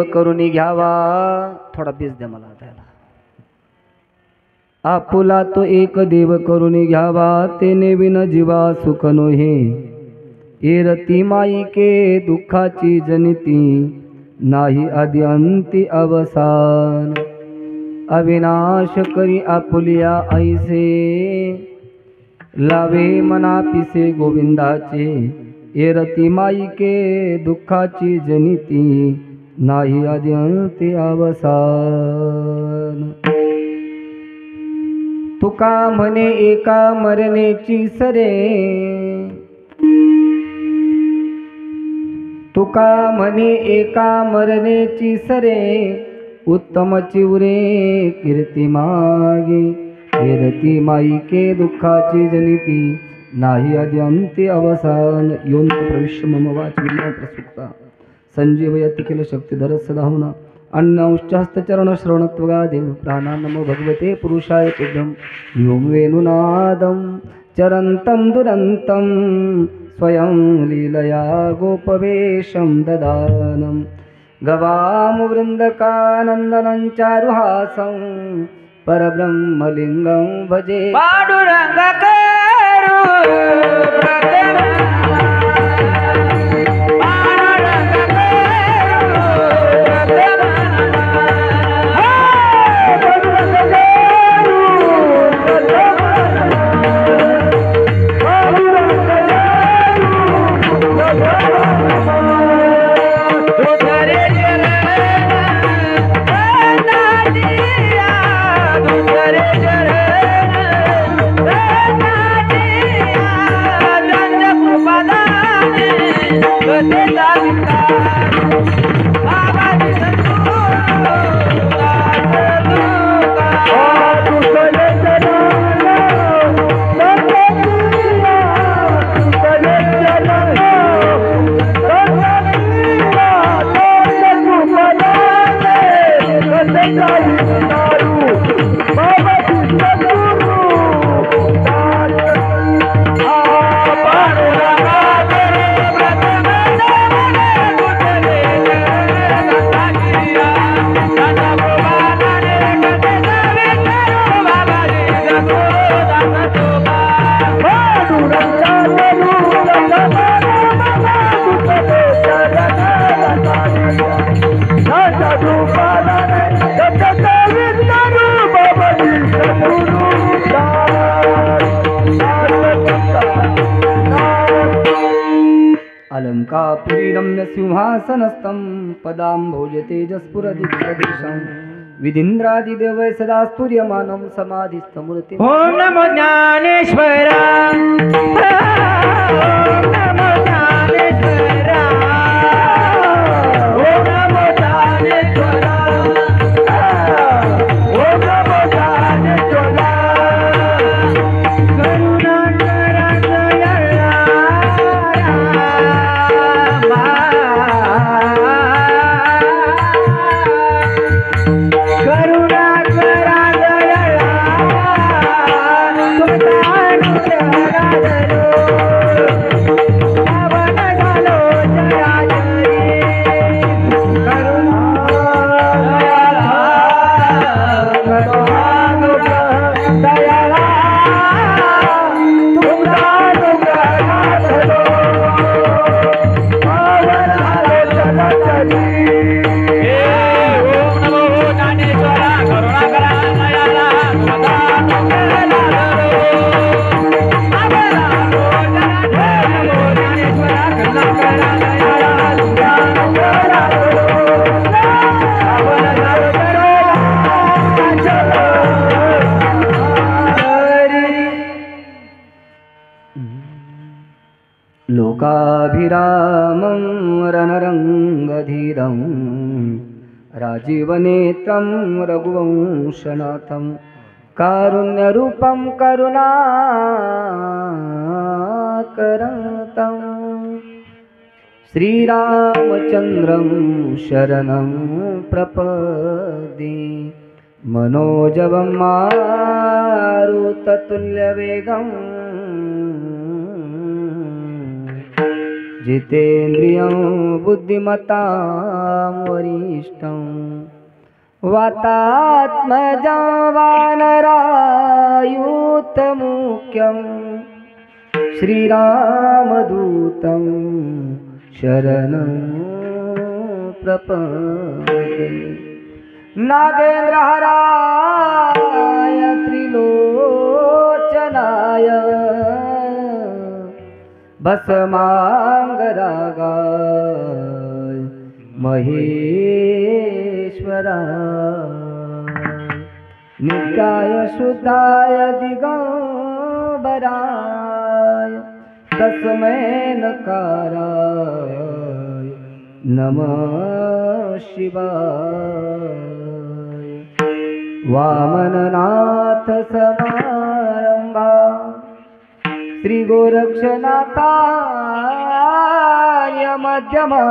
करून घ्यावा. थोडा बीज द्या मला त्याला. आपुला तो एक देव करून घ्यावा, तेने विन जीवा सुख नोहे. एरती माईके दुःखाची जनिती, नाही आदि अंती अवसान. अविनाश करी आपुलिया ऐसे, लावे मना पिसे गोविंदाचे. एरती माईके दुःखाची जनिती, नाही आदि अंती अवसान. तुका म्हणे एका मरणेची सरे, तुका म्हणे एका मरणेची सरे. उत्तम चिवरे कीर्ती मागे, कीर्ती माईके दुःखाची जनिती, नाही आदि अंती अवसान. योंत प्रविश्य मम वाची प्रसुप्ता, संजीवयति किल शक्तिधर सदा होना. अन्नौश्चहस्तचरण श्रवणत्वगादिं, प्राणा नमो भगवते पुरुषाय तुभ्यं. व्योम वेणुनादं चरन्तं दुरन्तं, स्वयं लीलया गोपवेशं ददानं. गवामुवृन्दकानन्दनं चारुहासं, परब्रह्मलिङ्गं भजे पाण्डुरङ्गकरो अलंकापुरी रम्य सिंहासनस्थं, पदाम्भोज तेजस्फुरदिप्रदेशं. विधीन्द्रादिदेव सदा स्तूयमानं, समाधिस्थमूर्तिं. ओम नमो ज्ञानेश्वरा, ओम नमो ज्ञानेश्वरा, ओम नमो ज्ञानेश्वरा, ओम नमो ज्ञानेश्वरा. करुणा करा दयाळा रामा, करुणा करा दयाळा पावन झालो चराचरी. करुणा दयाळा तुमचा अनुग्रह झालो, पावन झालो चराचरी. ओम नमो ज्ञानेश्वरा, करुणा करा दयाळा तुमचा अनुग्रह झालो, पावन झालो चराचरी. नमो ज्ञानेश्वरा, करुणा करा दयाळा तुमचा अनुग्रह झालो, पावन झालो चराचरी. लोकाभिरामं रणरङ्गधीरं, राजीवनेत्रं रघुवंशनाथं. कारुण्यरूपं करुणाकरतं, श्रीरामचन्द्रं शरणं प्रपद्ये. मनोजवं मारुततुल्यवेगं, जितेन्द्रियं बुद्धिमतां वरिष्ठं. वरिष्ठं वातात्मजं वानरायुतमुख्यं श्रीरामदूतं शरणं प्रपद्ये नागेन्द्रहराय त्रिलोचनाय भस्मांगरागाय महेश्वराय नित्याय शुद्धाय दिगंबराय तस्मै नकाराय नमः शिवाय वामननाथ समारंभा श्री गोरक्षनाथाय मध्यमा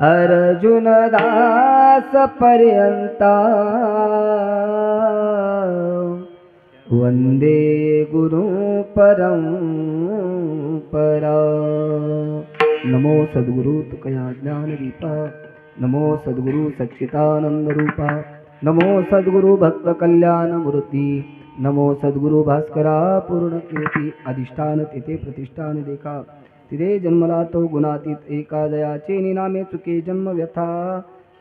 अर्जुनदास पर्यंता वंदे गुरु परंपरा। नमो सद्गुरु तुकया ज्ञानदीपा नमो सद्गुरु सच्चिदानंद रूपा नमो सद्गुरु भक्त कल्याण मूर्ती नमो सद्गुरु भास्करा पूर्ण कीर्ती अधिष्ठान तिथे प्रतिष्ठान देखा तिथे जन्मला तो गुणातीत एका दयाचे निनामे चुके जन्म व्यथा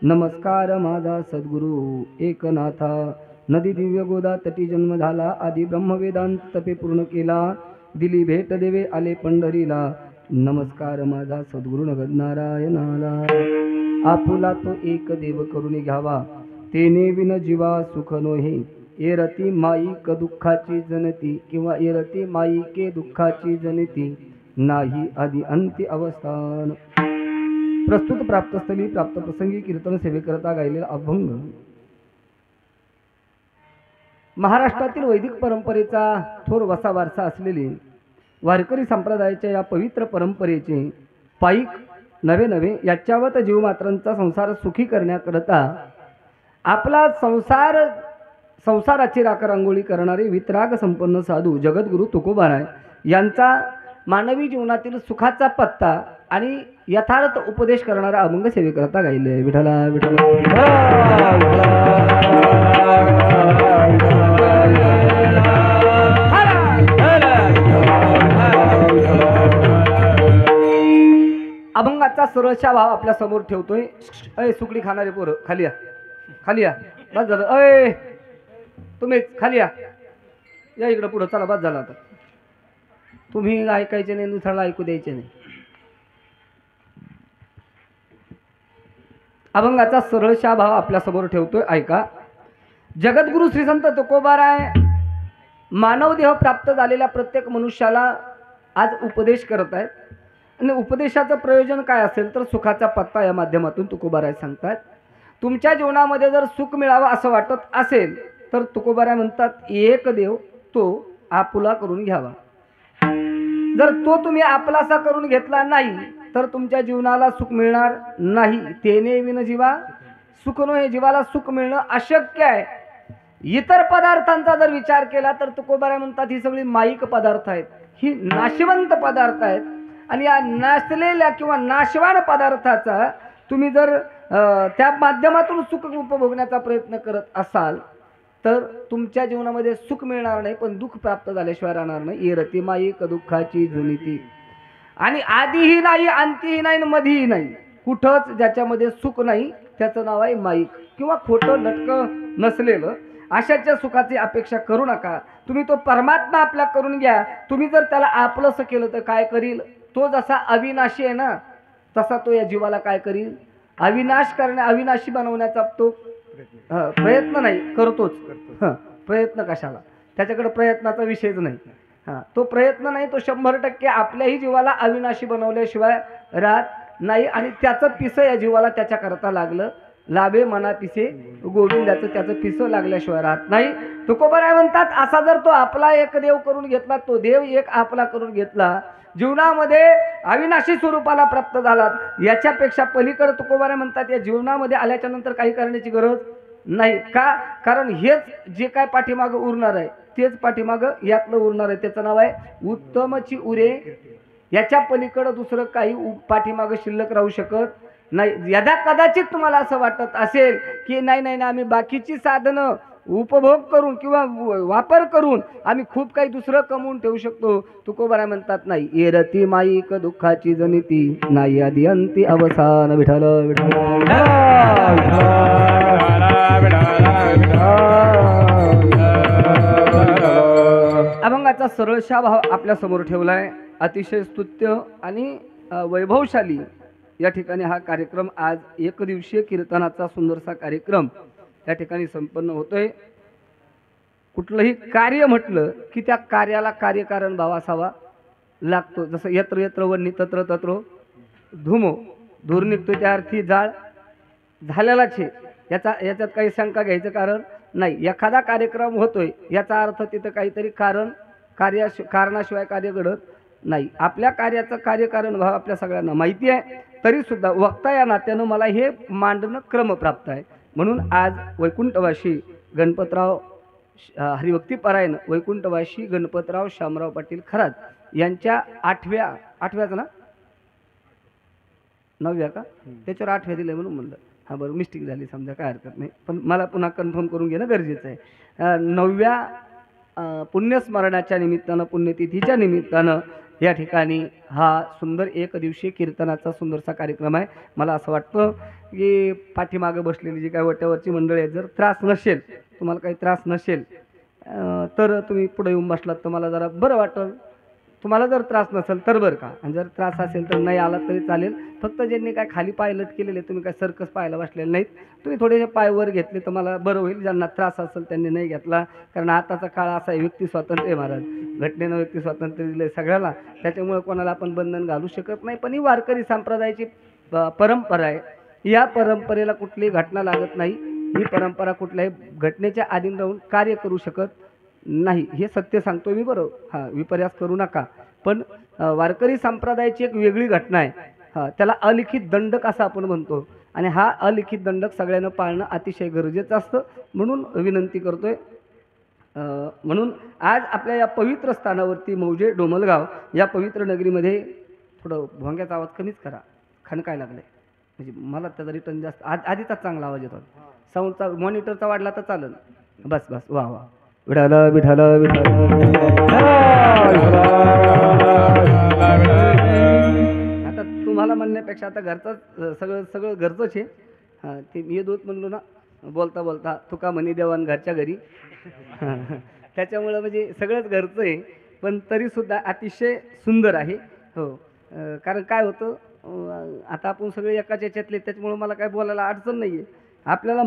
नमस्कार माझा सद्गुरु एकनाथा नदी दिव्य गोदा तटी जन्म झाला आदी ब्रह्मवेदांत तपे पूर्ण केला दिली भेट देवे आले पंढरीला नमस्कार माझा सद्गुरु नगद नारायणाला आपुला तो एक देव करून घ्यावा तेने विन जीवा सुख नोहे एरती माईक दुःखाची जनती किंवा एरती माईके दुःखाची जनती नाही आदि अंती अवस्थान। प्रस्तुत प्राप्तस्थली प्राप्त प्रसंगी कीर्तन सेवेकरता गायलेला अभंग महाराष्ट्रातील वैदिक परंपरेचा थोर वसा वारसा असलेली वारकरी संप्रदायाच्या या पवित्र परंपरेचे पाईक नवे नवे याच्यावत जीवमात्रांचा संसार सुखी करण्याकरता आपला संसाराची राखरांगोळी करणारे वितराग संपन्न साधू जगद्गुरु तुकोबाराय यांचा मानवी जीवनातील सुखाचा पत्ता आणि यथार्थ उपदेश करणारा अभंग सेवेकरता गायले विठला विठला। अभंगाचा सरळशा भाव आपल्या समोर ठेवतोय। अय सुकडी खाणारे पोरं खाली या खाली या बस झालं। अय तुम्ही खाली या इकडं पुढं चला बस झाला आता तुम्ही ऐकायचे नाही दुसऱ्याला ऐकू द्यायचे नाही। अभंगाचा सरळशा भाव आपल्या समोर ठेवतोय ऐका। जगद्गुरु श्री संत तुकोबाराय मानव देह प्राप्त झालेल्या प्रत्येक मनुष्याला आज उपदेश करत आहेत आणि उपदेशाचं प्रयोजन काय असेल तर सुखाचा पत्ता या माध्यमातून तुकोबाराय सांगतात। तुमच्या जीवनामध्ये जर सुख मिळावं असं वाटत असेल तर तुकोबाराय म्हणतात एक देव तो आपुला करून घ्यावा। जर तो तुम्ही आपलासा करून घेतला नाही तर तुमच्या जीवनाला सुख मिळणार नाही। तेने विन जीवा सुख नोहे जीवाला सुख मिळणं अशक्य आहे। इतर पदार्थांचा जर विचार केला तर तुकोबाराय म्हणतात ही सगळी माईक पदार्थ आहेत ही नाशवंत पदार्थ आहेत आणि या नासलेल्या किंवा नाशवान पदार्थाचा तुम्ही जर त्या माध्यमातून सुख उपभोगण्याचा प्रयत्न करत असाल तर तुमच्या जीवनामध्ये सुख मिळणार नाही पण दुःख प्राप्त झाल्याशिवाय राहणार नाही। येरती माईक दुःखाची झुनिती आणि आधीही नाही अंतीही नाही मधीही नाही कुठंच ज्याच्यामध्ये सुख नाही त्याचं नाव आहे माईक किंवा खोटं लटकं नसलेलं। अशाच्या सुखाची अपेक्षा करू नका। तुम्ही तो परमात्मा आपल्या करून घ्या। तुम्ही जर त्याला आपलंसं केलं तर काय करील तो जसा अविनाशी आहे ना तसा तो या जीवाला काय करील अविनाशी बनवण्याचा तो प्रयत्न नाही करतोच। प्रयत्न कशाला त्याच्याकडे प्रयत्नाचा विषयच नाही। तो प्रयत्न नाही तो 100% आपल्याही जीवाला अविनाशी बनवल्याशिवाय राहत नाही आणि त्याचं पिसं या जीवाला त्याच्याकरता लागलं लाभे मना पिसे गोविंदाचं त्याचं पिसं लागल्याशिवाय राहत नाही। तुकोबाराय म्हणतात असा जर तो आपला एक देव करून घेतला तो देव एक आपला करून घेतला जीवनामध्ये अविनाशी स्वरूपाला प्राप्त झाला याच्यापेक्षा पलीकडे तुकोबाराय म्हणतात या जीवनामध्ये आल्याच्या नंतर काही करण्याची गरज नाही। का कारण हेच जे काय पाठीमागं उरणार आहे तेच पाठीमागं यातलं उरणार आहे। त्याचं नाव आहे उत्तमची उरे। याच्या पलीकडे दुसरं काही पाठीमागं शिल्लक राहू शकत नाही, यदा कदाचित तुम्हाला असं वाटत असेल की नाही नाही नाही, आम्ही बाकीची साधनं उपभोग करून किंवा वापर करून आम्ही खूप काही दुसरं कमवून ठेवू शकतो, तुकोबाराय म्हणतात नाही, येरती माईक दुःखाची जनिती नाही आदी अंती अवसान. विठ्ठल विठ्ठल अभंगाचा सरळशा भाव आपल्या समोर ठेवलाय. अतिशय स्तुत्य आणि वैभवशाली या ठिकाणी हा कार्यक्रम, आज एक दिवसीय कीर्तनाचा सुंदरसा कार्यक्रम या ठिकाणी संपन्न होतोय. कुठलंही कार्य म्हटलं की त्या कार्याला कार्यकारण भाव असावा लागतो. जसं यत्र यत्र वन्नी तत्र तत्र धुमो, धूर निघतो त्या अर्थी जाळ झालेलाच आहे. याच्यात काही शंका घ्यायचं कारण नाही. एखादा कार्यक्रम होतोय याचा अर्थ तिथं काहीतरी कारणाशिवाय कार्य घडत नाही. आपल्या कार्याचं कार्यकारण भाव आपल्या सगळ्यांना माहिती आहे, तरी सुद्धा वक्ता या नात्यानं मला हे मांडणं क्रमप्राप्त आहे. म्हणून आज वैकुंठवासी गणपतराव हरिभक्तीपरायण वैकुंठवासी गणपतराव शामराव पाटील खरात यांच्या आठव्याचं ना 9व्या का त्याच्यावर 8व्या दिलंय म्हणून म्हणलं. हां बरं, मिस्टेक झाली समजा, काय हरकत नाही, पण मला पुन्हा कन्फर्म करून घेणं गरजेचं आहे. 9व्या पुण्यस्मरणाच्या निमित्तानं, पुण्यतिथीच्या निमित्तानं या ठिकाणी हा सुंदर एक दिवसीय कीर्तनाचा सुंदरसा कार्यक्रम आहे. मला असं वाटतं की पाठीमागं बसलेली जी काय वट्यावरची मंडळी आहे, जर त्रास नसेल, तुम्हाला काही त्रास नसेल तर तुम्ही पुढे येऊन बसलात तर मला जरा बरं वाटेल. तुम्हाला जर त्रास नसेल तर बरं का, आणि जर त्रास असेल तर नाही आला तरी चालेल. फक्त ज्यांनी काय खाली पाय लट केलेले, तुम्ही काय सर्कस पाहायला बसलेले नाहीत, तुम्ही थोडेसे पाय वर घेतले तर मला बरं होईल. ज्यांना त्रास असेल त्यांनी नाही घेतला, कारण आताचा काळ असा आहे, व्यक्ती स्वातंत्र्य आहे महाराज, घटनेनं व्यक्ती स्वातंत्र्य दिलं आहे सगळ्याला, त्याच्यामुळे कोणाला आपण बंधन घालू शकत नाही. पण ही वारकरी संप्रदायाची परंपरा आहे. या परंपरेला कुठलीही घटना लागत नाही. ही परंपरा कुठल्याही घटनेच्या अधीन राहून कार्य करू शकत नाही, हे सत्य सांगतोय मी. बरं, हां, विपर्यास करू नका. पण वारकरी संप्रदायाची एक वेगळी घटना आहे. हां, त्याला अलिखित दंडक असं आपण म्हणतो, आणि हा अलिखित दंडक सगळ्यांना पाळणं अतिशय गरजेचं असतं. म्हणून विनंती करतोय. म्हणून आज आपल्या या पवित्र स्थानावरती मौजे डोमलगाव या पवित्र नगरीमध्ये थोडं भोंग्याचा आवाज कमीच करा, खणकाय लागलाय, म्हणजे मला त्याचा रिटर्न जास्त आधीचाच चांगला आवाज येतो. साऊंडचा मॉनिटरचा वाढला तर चालेल. बस बस, वा वा. विठाल विठाल विठाल. आता तुम्हाला म्हणण्यापेक्षा आता घरचं सगळं घरचंच आहे. हां, ते मी दूध म्हणलो ना बोलता बोलता, तुका म्हणी देवान घरच्या घरी. त्याच्यामुळं म्हणजे सगळंच घरचं आहे, पण तरीसुद्धा अतिशय सुंदर आहे. हो, कारण काय होतं, आता आपण सगळे एकाच याच्यातले, त्याच्यामुळं मला काय बोलायला अडचण नाही आहे. आपल्याला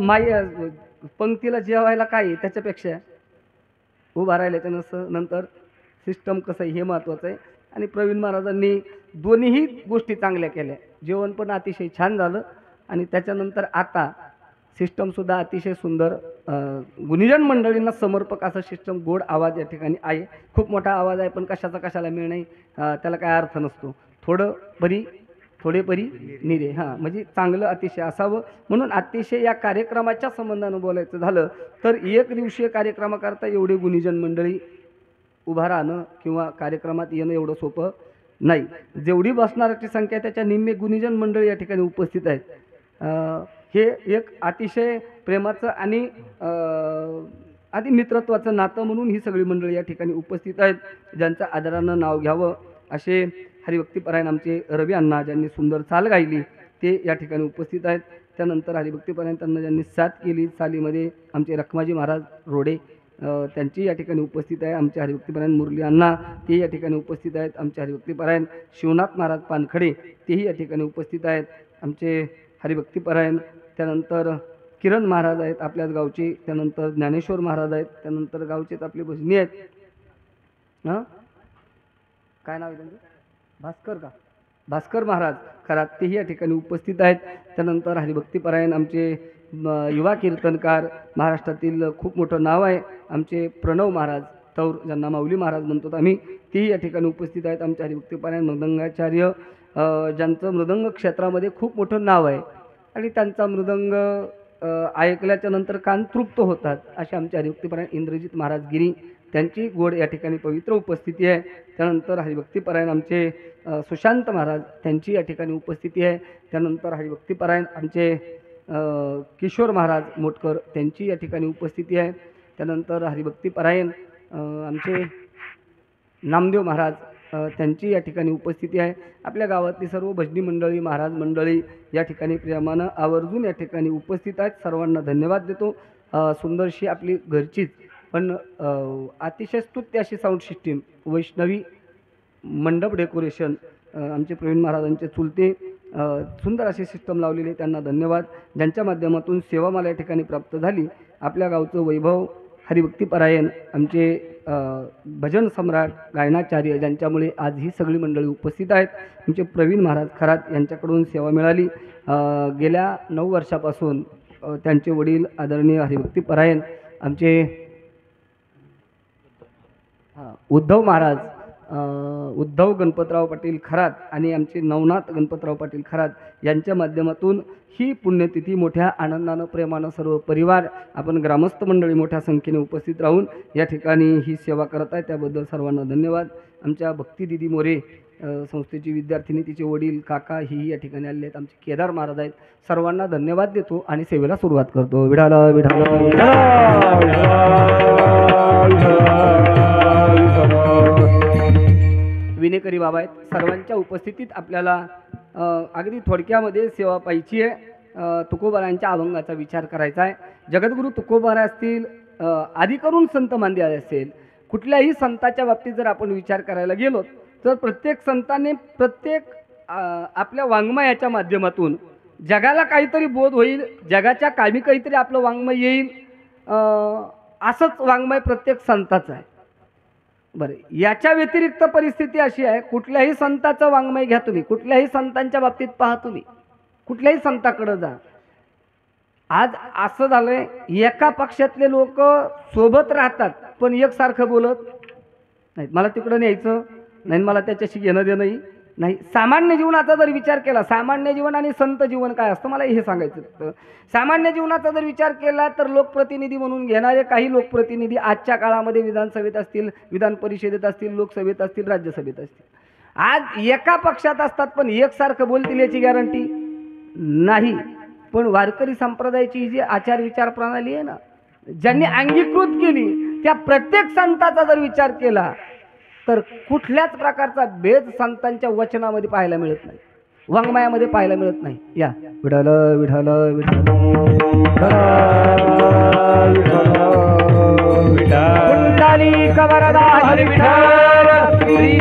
पंक्तीला जेवायला काय आहे त्याच्यापेक्षा उभा राहिल्याच्या नंतर सिस्टम कसं आहे हे महत्त्वाचं आहे. आणि प्रवीण महाराजांनी दोन्हीही गोष्टी चांगल्या केल्या. जेवण पण अतिशय छान झालं, आणि त्याच्यानंतर आता सिस्टमसुद्धा अतिशय सुंदर. गुणीजन मंडळींना समर्पक असं सिस्टम, गोड आवाज या ठिकाणी आहे. खूप मोठा आवाज आहे, पण कशाला मिळ नाही, त्याला काय अर्थ नसतो. थोडे परी निरे. हां, म्हणजे चांगलं अतिशय असावं. म्हणून अतिशय या कार्यक्रमाच्या संबंधानं बोलायचं झालं तर एक दिवसीय कार्यक्रमाकरता एवढे गुणीजन मंडळी उभा राहणं किंवा कार्यक्रमात येणं एवढं सोपं नाही. जेवढी बसणाऱ्याची संख्या त्याच्या निम्मे गुणीजन मंडळी या ठिकाणी उपस्थित आहेत. हे एक अतिशय प्रेमाचं आणि आधी मित्रत्वाचं नातं म्हणून ही सगळी मंडळी या ठिकाणी उपस्थित आहेत. ज्यांचं आदरानं नाव घ्यावं असे हरिभक्तीपरायण आमचे रवी अण्णा, ज्यांनी सुंदर चाल गायली, ते या ठिकाणी उपस्थित आहेत. त्यानंतर हरिभक्तीपरायण त्यांना ज्यांनी साथ केली चालीमध्ये, आमचे रखमाजी महाराज रोडे, त्यांची या ठिकाणी उपस्थित आहे. आमचे हरिभक्तीपरायण मुरली अण्णा, ते या ठिकाणी उपस्थित आहेत. आमचे हरिभक्तीपरायण शिवनाथ महाराज पानखडे, तेही या ठिकाणी उपस्थित आहेत. आमचे हरिभक्तीपरायण त्यानंतर किरण महाराज आहेत आपल्याच गावचे, त्यानंतर ज्ञानेश्वर महाराज आहेत, त्यानंतर गावचेच आपले भजनी आहेत. हां, काय नाव आहे त्यांचं, भास्कर महाराज खरात, तेही या ठिकाणी उपस्थित आहेत. त्यानंतर हरिभक्तीपरायण आमचे युवा कीर्तनकार, महाराष्ट्रातील खूप मोठं नाव आहे, आमचे प्रणव महाराज तौर, ज्यांना माऊली महाराज म्हणतो आम्ही, तेही या ठिकाणी उपस्थित आहेत. आमचे हरिभक्तीपरायण मृदंगाचार्य, ज्यांचं मृदंग क्षेत्रामध्ये खूप मोठं नाव आहे, आणि त्यांचा मृदंग ऐकल्याच्या नंतर कान तृप्त होतात, असे आमचे हरिभक्तीपरायण इंद्रजित महाराज गिरी, त्यांची गोड या ठिकाणी पवित्र उपस्थिती आहे. त्यानंतर हरिभक्तीपरायण आमचे सुशांत महाराज त्यांची या ठिकाणी उपस्थिती आहे. त्यानंतर हरिभक्तीपरायण आमचे किशोर महाराज मोटकर त्यांची या ठिकाणी उपस्थिती आहे. त्यानंतर हरिभक्तीपरायण आमचे नामदेव महाराज त्यांची या ठिकाणी उपस्थिती आहे. आपल्या गावातली सर्व भजनी मंडळी महाराज मंडळी या ठिकाणी प्रेमानं आवर्जून या ठिकाणी उपस्थित आहेत. सर्वांना धन्यवाद देतो. सुंदरशी आपली घरचीच पण अतिशय स्तुत्य अशी साऊंड सिस्टीम वैष्णवी मंडप डेकोरेशन आमचे प्रवीण महाराजांचे चुलते सुंदर अशी सिस्टम लावलेली, त्यांना धन्यवाद. ज्यांच्या माध्यमातून सेवा मला या ठिकाणी प्राप्त झाली. आपल्या गावचं वैभव हरिभक्तीपरायण आमचे भजन सम्राट गायनाचार्य ज्यांच्यामुळे आज ही सगळी मंडळी उपस्थित आहेत. आमचे प्रवीण महाराज खरात यांच्याकडून सेवा मिळाली. गेल्या 9 वर्षापासून त्यांचे वडील आदरणीय हरिभक्तीपरायण आमचे उद्धव महाराज उद्धव गणपतराव पाटील खरात आणि आमचे नवनाथ गणपतराव पाटील खरात यांच्या माध्यमातून ही पुण्यतिथी मोठ्या आनंदानं प्रेमानं सर्व परिवार आपण ग्रामस्थ मंडळी मोठ्या संख्येने उपस्थित राहून या ठिकाणी ही सेवा करत आहे. त्याबद्दल सर्वांना धन्यवाद. आमच्या भक्ती दिदी मोरे संस्थेची विद्यार्थिनी तिचे वडील काका ही या ठिकाणी आलेले आहेत. आमचे केदार महाराज आहेत. सर्वांना धन्यवाद देतो आणि सेवेला सुरुवात करतो. विठाला विठाला विनेकरी बाबा आहेत. सर्वांच्या उपस्थितीत आपल्याला अगदी थोडक्यामध्ये सेवा पाहिजे आहे. तुकोबारायांच्या अभंगाचा विचार करायचा आहे. जगद्गुरू तुकोबारा असतील, आधी करून संत मांदियाळे असेल, कुठल्याही संताच्या बाबतीत जर आपण विचार करायला गेलो तर प्रत्येक संताने प्रत्येक आपल्या वाङ्मयाच्या माध्यमातून जगाला काहीतरी बोध होईल, जगाच्या कामी काहीतरी आपलं वाङ्मय येईल, असंच वाङ्मय प्रत्येक संताचं आहे. बरं, याच्या व्यतिरिक्त परिस्थिती अशी आहे, कुठल्याही संताचं वाङ्मय घ्या तुम्ही, कुठल्याही संतांच्या बाबतीत पहा तुम्ही, कुठल्याही संताकडे जा. आज असं झालंय एका पक्षातले लोक सोबत राहतात पण एकसारखं बोलत नाहीत. मला तिकडं न्यायचं नाही, मला त्याच्याशी घेणं देणं नाही. सामान्य जीवनाचा जर विचार केला, सामान्य जीवन आणि संत जीवन काय असतं मला हे सांगायचं होतं. सामान्य जीवनाचा जर विचार केला तर लोकप्रतिनिधी म्हणून घेणारे काही लोकप्रतिनिधी आजच्या काळामध्ये विधानसभेत असतील, विधान परिषदेत असतील, लोकसभेत असतील, राज्यसभेत असतील, आज एका पक्षात असतात पण एकसारखं बोलतील याची गॅरंटी नाही. पण वारकरी संप्रदायाची जी आचार विचार प्रणाली आहे ना, ज्यांनी अंगीकृत केली त्या प्रत्येक संताचा जर विचार केला तर कुठल्याच प्रकारचा भेद संतांच्या वचनामध्ये पाहायला मिळत नाही, वाङ्मयामध्ये पाहायला मिळत नाही. या विठाल विठाल कुंडली कवरदा हरी विठ्ठल श्री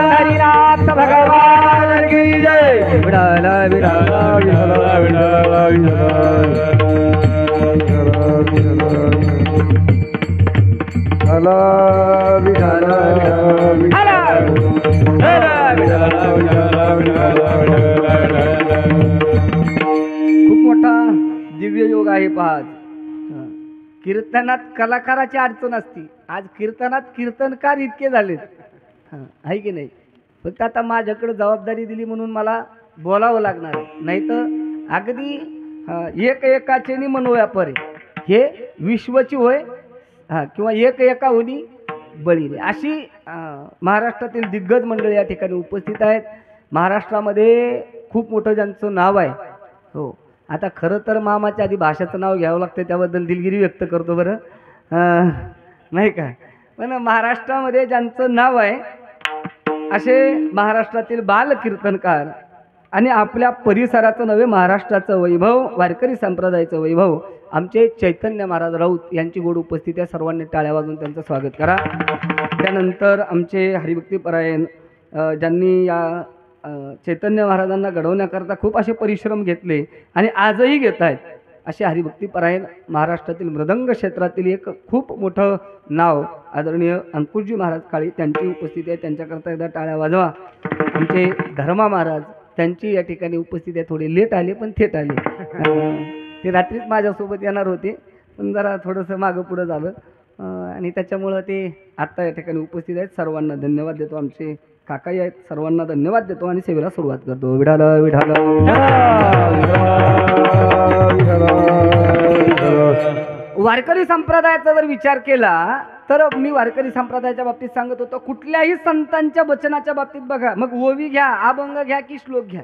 हरिनाथ भगवान की जय. विठाल विठाल खूप मोठा दिव्य योग आहे. पहा, कीर्तनात कलाकाराची अडचण असती. आज कीर्तनात कीर्तनकार इतके झालेत, आहे की नाही. फक्त आता माझ्याकडे जबाबदारी दिली म्हणून मला बोलावं लागणार आहे, नाही तर अगदी एक एकाचे नि मनोव्यापार आहे. हे विश्वची होय किंवा एक एका होनी बळी रे, अशी महाराष्ट्रातील दिग्गज मंडळी या ठिकाणी उपस्थित आहेत. महाराष्ट्रामध्ये खूप मोठं ज्यांचं नाव आहे. हो, आता खरं तर मामाच्या आधी भाषेचं नाव घ्यावं लागतं, त्याबद्दल दिलगिरी व्यक्त करतो बरं, नाही का. पण महाराष्ट्रामध्ये ज्यांचं नाव आहे असे महाराष्ट्रातील बाल कीर्तनकार आणि आपल्या परिसराचं नव्हे महाराष्ट्राचं वैभव, वारकरी संप्रदायाचं वैभव आमचे चैतन्य महाराज राऊत यांची गोड उपस्थिती आहे. सर्वांनी टाळ्या वाजवून त्यांचं स्वागत करा. त्यानंतर आमचे हरिभक्तीपरायण ज्यांनी या चैतन्य महाराजांना घडवण्याकरता खूप असे परिश्रम घेतले आणि आजही घेत आहेत असे हरिभक्तीपरायण महाराष्ट्रातील मृदंग क्षेत्रातील एक खूप मोठं नाव आदरणीय अंकुशजी महाराज काळी त्यांची उपस्थिती आहे. त्यांच्याकरता एकदा टाळ्या वाजवा. आमचे धर्मा महाराज त्यांची या ठिकाणी उपस्थिती आहे. थोडे लेट आले पण थेट आले. ते रात्रीच माझ्यासोबत येणार होते पण जरा थोडंसं मागं पुढं झालं आणि त्याच्यामुळं ते आत्ता या ठिकाणी उपस्थित आहेत. सर्वांना धन्यवाद देतो. आमचे काकाई आहेत, सर्वांना धन्यवाद देतो आणि सेवेला सुरुवात करतो. विठाल विठाल वारकरी संप्रदायाचा जर विचार केला तर मी वारकरी संप्रदायाच्या बाबतीत सांगत होतो, कुठल्याही संतांच्या वचनाच्या बाबतीत बघा, मग ओवी घ्या, अभंग घ्या की श्लोक घ्या,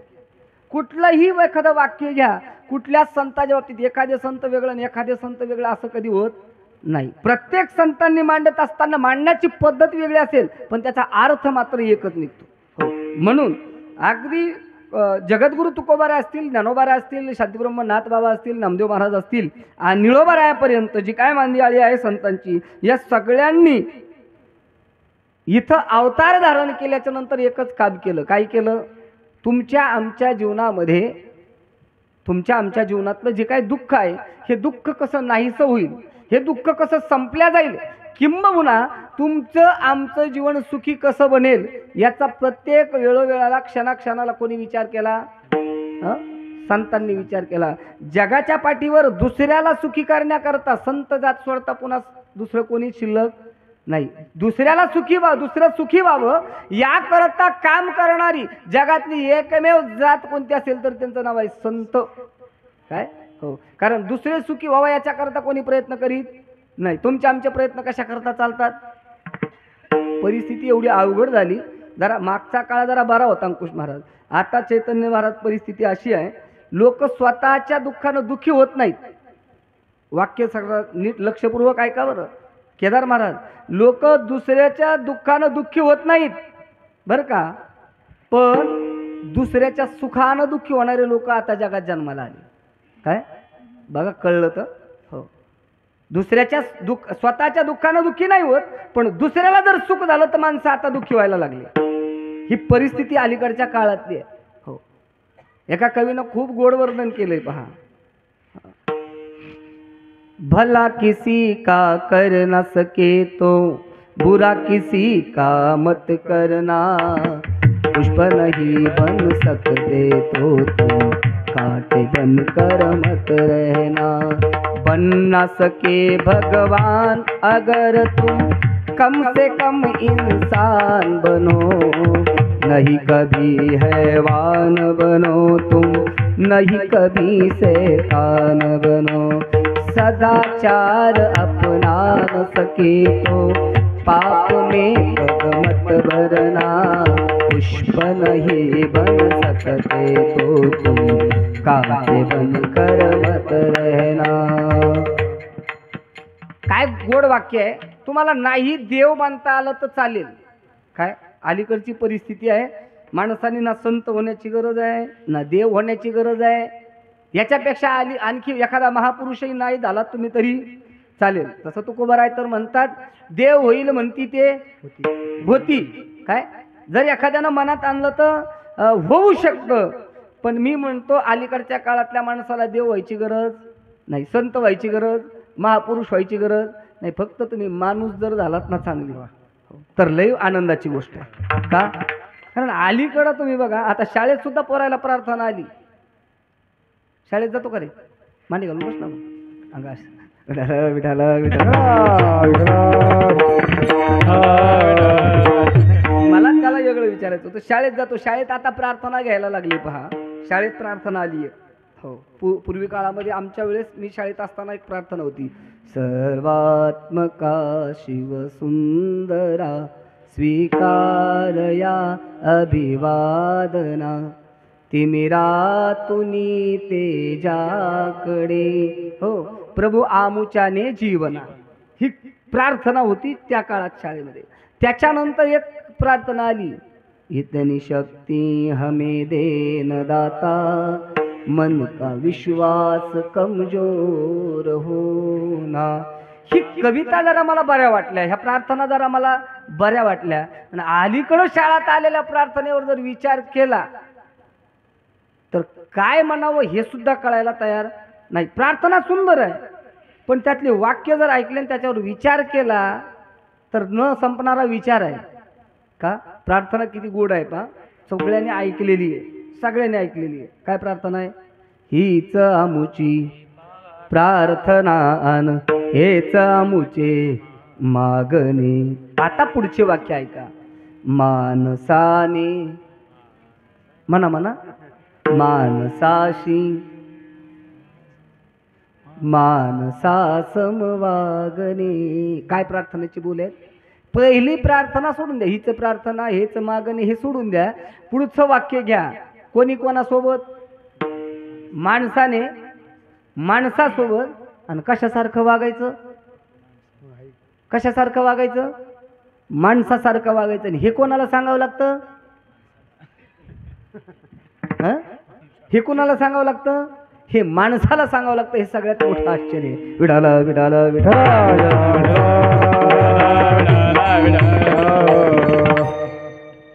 कुठलंही एखादं वाक्य घ्या, कुठल्याच संतांच्या बाबतीत एखादे संत वेगळं आणि एखादे संत वेगळं असं कधी होत नाही. प्रत्येक संतांनी मांडत असताना मांडण्याची पद्धत वेगळी असेल पण त्याचा अर्थ मात्र एकच निघतो. म्हणून अगदी जगद्गुरु तुकोबाराय असतील, ज्ञानोबाराय असतील, शांतीब्रह्म नाथ बाबा असतील, नामदेव महाराज असतील, निळोबारायापर्यंत जी काय मांदियाळी आहे संतांची, या सगळ्यांनी इथं अवतार धारण केल्याच्या नंतर एकच काम केलं. काय केलं? तुमच्या आमच्या जीवनामध्ये, तुमच्या आमच्या जीवनातलं जे काही दुःख आहे हे दुःख कसं नाहीसं होईल, हे दुःख कसं संपल्या जाईल, किंबहुना तुमचं आमचं जीवन सुखी कसं बनेल याचा प्रत्येक वेळोवेळाला क्षणाक्षणाला कोणी विचार केला? संतांनी विचार केला. जगाच्या पाठीवर दुसऱ्याला सुखी करण्याकरता संत जात सोडता पुन्हा दुसरं कोणी शिल्लक नाही. दुसऱ्याला सुखी व्हावं, दुसरं सुखी व्हावं याकरता काम करणारी जगातली एकमेव जात कोणती असेल तर त्यांचं नाव आहे संत. काय? हो, कारण दुसरे सुखी व्हावं याच्याकरता कोणी प्रयत्न करीत नाही. तुमचे आमचे प्रयत्न कशा करता चालतात? परिस्थिती एवढी अवघड झाली. जरा मागचा काळ जरा बरा होता अंकुश महाराज, आता चैतन्य महाराज परिस्थिती अशी आहे, लोक स्वतःच्या दुःखानं दुःखी होत नाहीत. वाक्य सगळं नीट लक्षपूर्वक ऐका बरं केदार महाराज, लोक दुसऱ्याच्या दुःखानं दुःखी होत नाहीत बरं का, पण दुसऱ्याच्या सुखानं दुःखी होणारे लोक आता जगात जन्माला आले. काय बघा, कळलं तर? हो, दुसऱ्याच्या स्वतःच्या दुःखानं दुःखी नाही होत, पण दुसऱ्याला जर सुख झालं तर माणसं आता दुःखी व्हायला लागली. ही परिस्थिती अलीकडच्या काळातली आहे. हो, एका कवीनं खूप गोड वर्णन केलंय पहा. भला किसी का कर न सके तो बुरा किसी का मत करना, पुष्प नहीं बन सकते तो तुम कांटे बन कर मत रहना. बन न सके भगवान अगर तुम कम से कम इंसान बनो, नहीं कभी हैवान बनो तुम, नहीं कभी शैतान बनो. सदाचार अपना न सके तो पाप में पग मत भरना, पुष्प नहीं बन सकते तो तुम कांटे बन कर मत रहना. काय गोड वाक्य आहे. तुम्हाला नाही देव मानता आलं तर चालेल. काय अलीकडची परिस्थिती आहे, माणसांनी ना संत होण्याची गरज आहे ना देव होण्याची गरज आहे. याच्यापेक्षा आणखी एखादा महापुरुषही नाही झाला तुम्ही तरी चालेल. तसं तुकोबाराय तर म्हणतात, देव होईल म्हणती ते होती. काय जर एखाद्यानं मनात आणलं तर होऊ शकतं, पण मी म्हणतो अलीकडच्या काळातल्या माणसाला देव व्हायची गरज नाही, संत व्हायची गरज, महापुरुष व्हायची गरज नाही. फक्त तुम्ही माणूस जर झालात ना चांगली तर लय आनंदाची गोष्ट आहे. का? कारण अलीकडं तुम्ही बघा, आता शाळेत सुद्धा पोरायला प्रार्थना आली. शाळेत जातो का रे? मांडी घालून बस ना मग अंगाश विठाला विठाला विठाला. मला त्याला वेगळं विचारायचं होतं. शाळेत जातो, शाळेत आता प्रार्थना घ्यायला लागली पहा. शाळेत प्रार्थना आली आहे. हो, पूर्वी काळामध्ये आमच्या वेळेस मी शाळेत असताना एक प्रार्थना होती. सर्वात्मका शिव सुंदरा स्वीकारया अभिवादना, तिमिरातुनी तेजाकडे हो प्रभू आमुच्याने जीवना. ही प्रार्थना होती त्या काळात शाळेमध्ये. त्याच्यानंतर एक प्रार्थना आली, इतनी शक्ति हमें देन दाता, मन का विश्वास कमजोर होना. ही कविता जरा मला बऱ्या वाटल्या, ह्या प्रार्थना जरा मला बऱ्या वाटल्या. आणि अलीकडं शाळेत आलेल्या प्रार्थनेवर जर विचार केला तर काय म्हणावं हे सुद्धा कळायला तयार नाही. प्रार्थना सुंदर आहे, पण त्यातले वाक्य जर ऐकले आणि त्याच्यावर विचार केला तर न संपणारा विचार आहे. का प्रार्थना किती गोड आहे पहा. सगळ्यांनी ऐकलेली आहे, सगळ्यांनी ऐकलेली आहे. काय प्रार्थना आहे? हीच आमुची प्रार्थना आन हेच आमुचे मागणे. आता पुढचे वाक्य ऐका. मानसाने म्हणा म्हणा, मानसाशी मानसा समवागणे. काय प्रार्थनेची बोल आहे? पहिली प्रार्थना सोडून द्या, हीच प्रार्थना हेच मागणे हे सोडून द्या. पुढचं वाक्य घ्या. कोणी कोणासोबत? माणसाने माणसासोबत. आणि कशासारखं वागायचं? कशासारखं वागायचं? माणसासारखं वागायचं. आणि हे कोणाला सांगावं लागतं? हे कोणाला सांगावं लागतं? हे माणसाला सांगावं लागतं. हे सगळ्यात मोठं आश्चर्य. विठाल विठाल विठाल.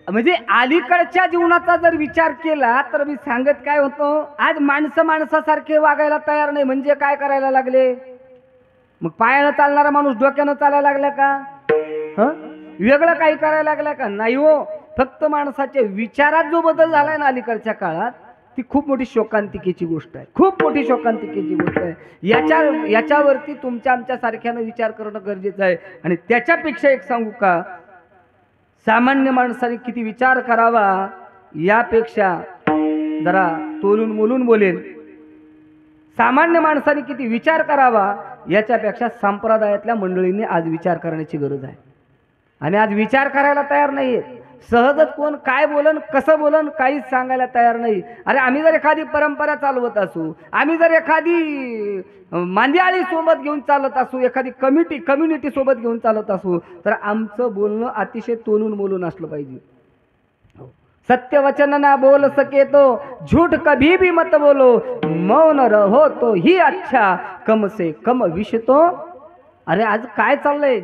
म्हणजे अलीकडच्या जीवनाचा जर विचार केला तर मी सांगत काय होतो, आज माणसं माणसासारखे वागायला तयार नाही. म्हणजे काय करायला लागले? मग पायानं चालणारा माणूस डोक्यानं चालायला लागला का? वेगळं काही करायला लागला का? नाही हो. फक्त माणसाच्या विचारात जो बदल झालाय ना अलीकडच्या काळात, ती खूप मोठी शोकांतिकेची गोष्ट आहे. खूप मोठी शोकांतिकेची गोष्ट आहे. याच्यावरती तुमच्या आमच्या सारख्यानं विचार करणं गरजेचं आहे. आणि त्याच्यापेक्षा एक सांगू का, सामान्य माणसाने किती विचार करावा यापेक्षा जरा तोलून मोलून बोलेल. सामान्य माणसाने किती विचार करावा याच्यापेक्षा संप्रदायातल्या मंडळींनी आज विचार करण्याची गरज आहे. आणि आज विचार करायला तयार नाहीयेत. सहजच कोण काय बोलन कसं बोलन काहीच सांगायला तयार नाही. अरे आम्ही जर एखादी परंपरा चालवत असू, आम्ही जर एखादी मांदियाळी सोबत घेऊन चालत असू, एखादी कम्युनिटी सोबत घेऊन चालत असू, तर आमचं बोलणं अतिशय तोलून मोलून असलं पाहिजे. सत्य वचन ना बोल सके तो झूठ कभी भी मत बोलो, मौन रहो तो ही अच्छा, कम से कम विष तो. अरे आज काय चाललंय?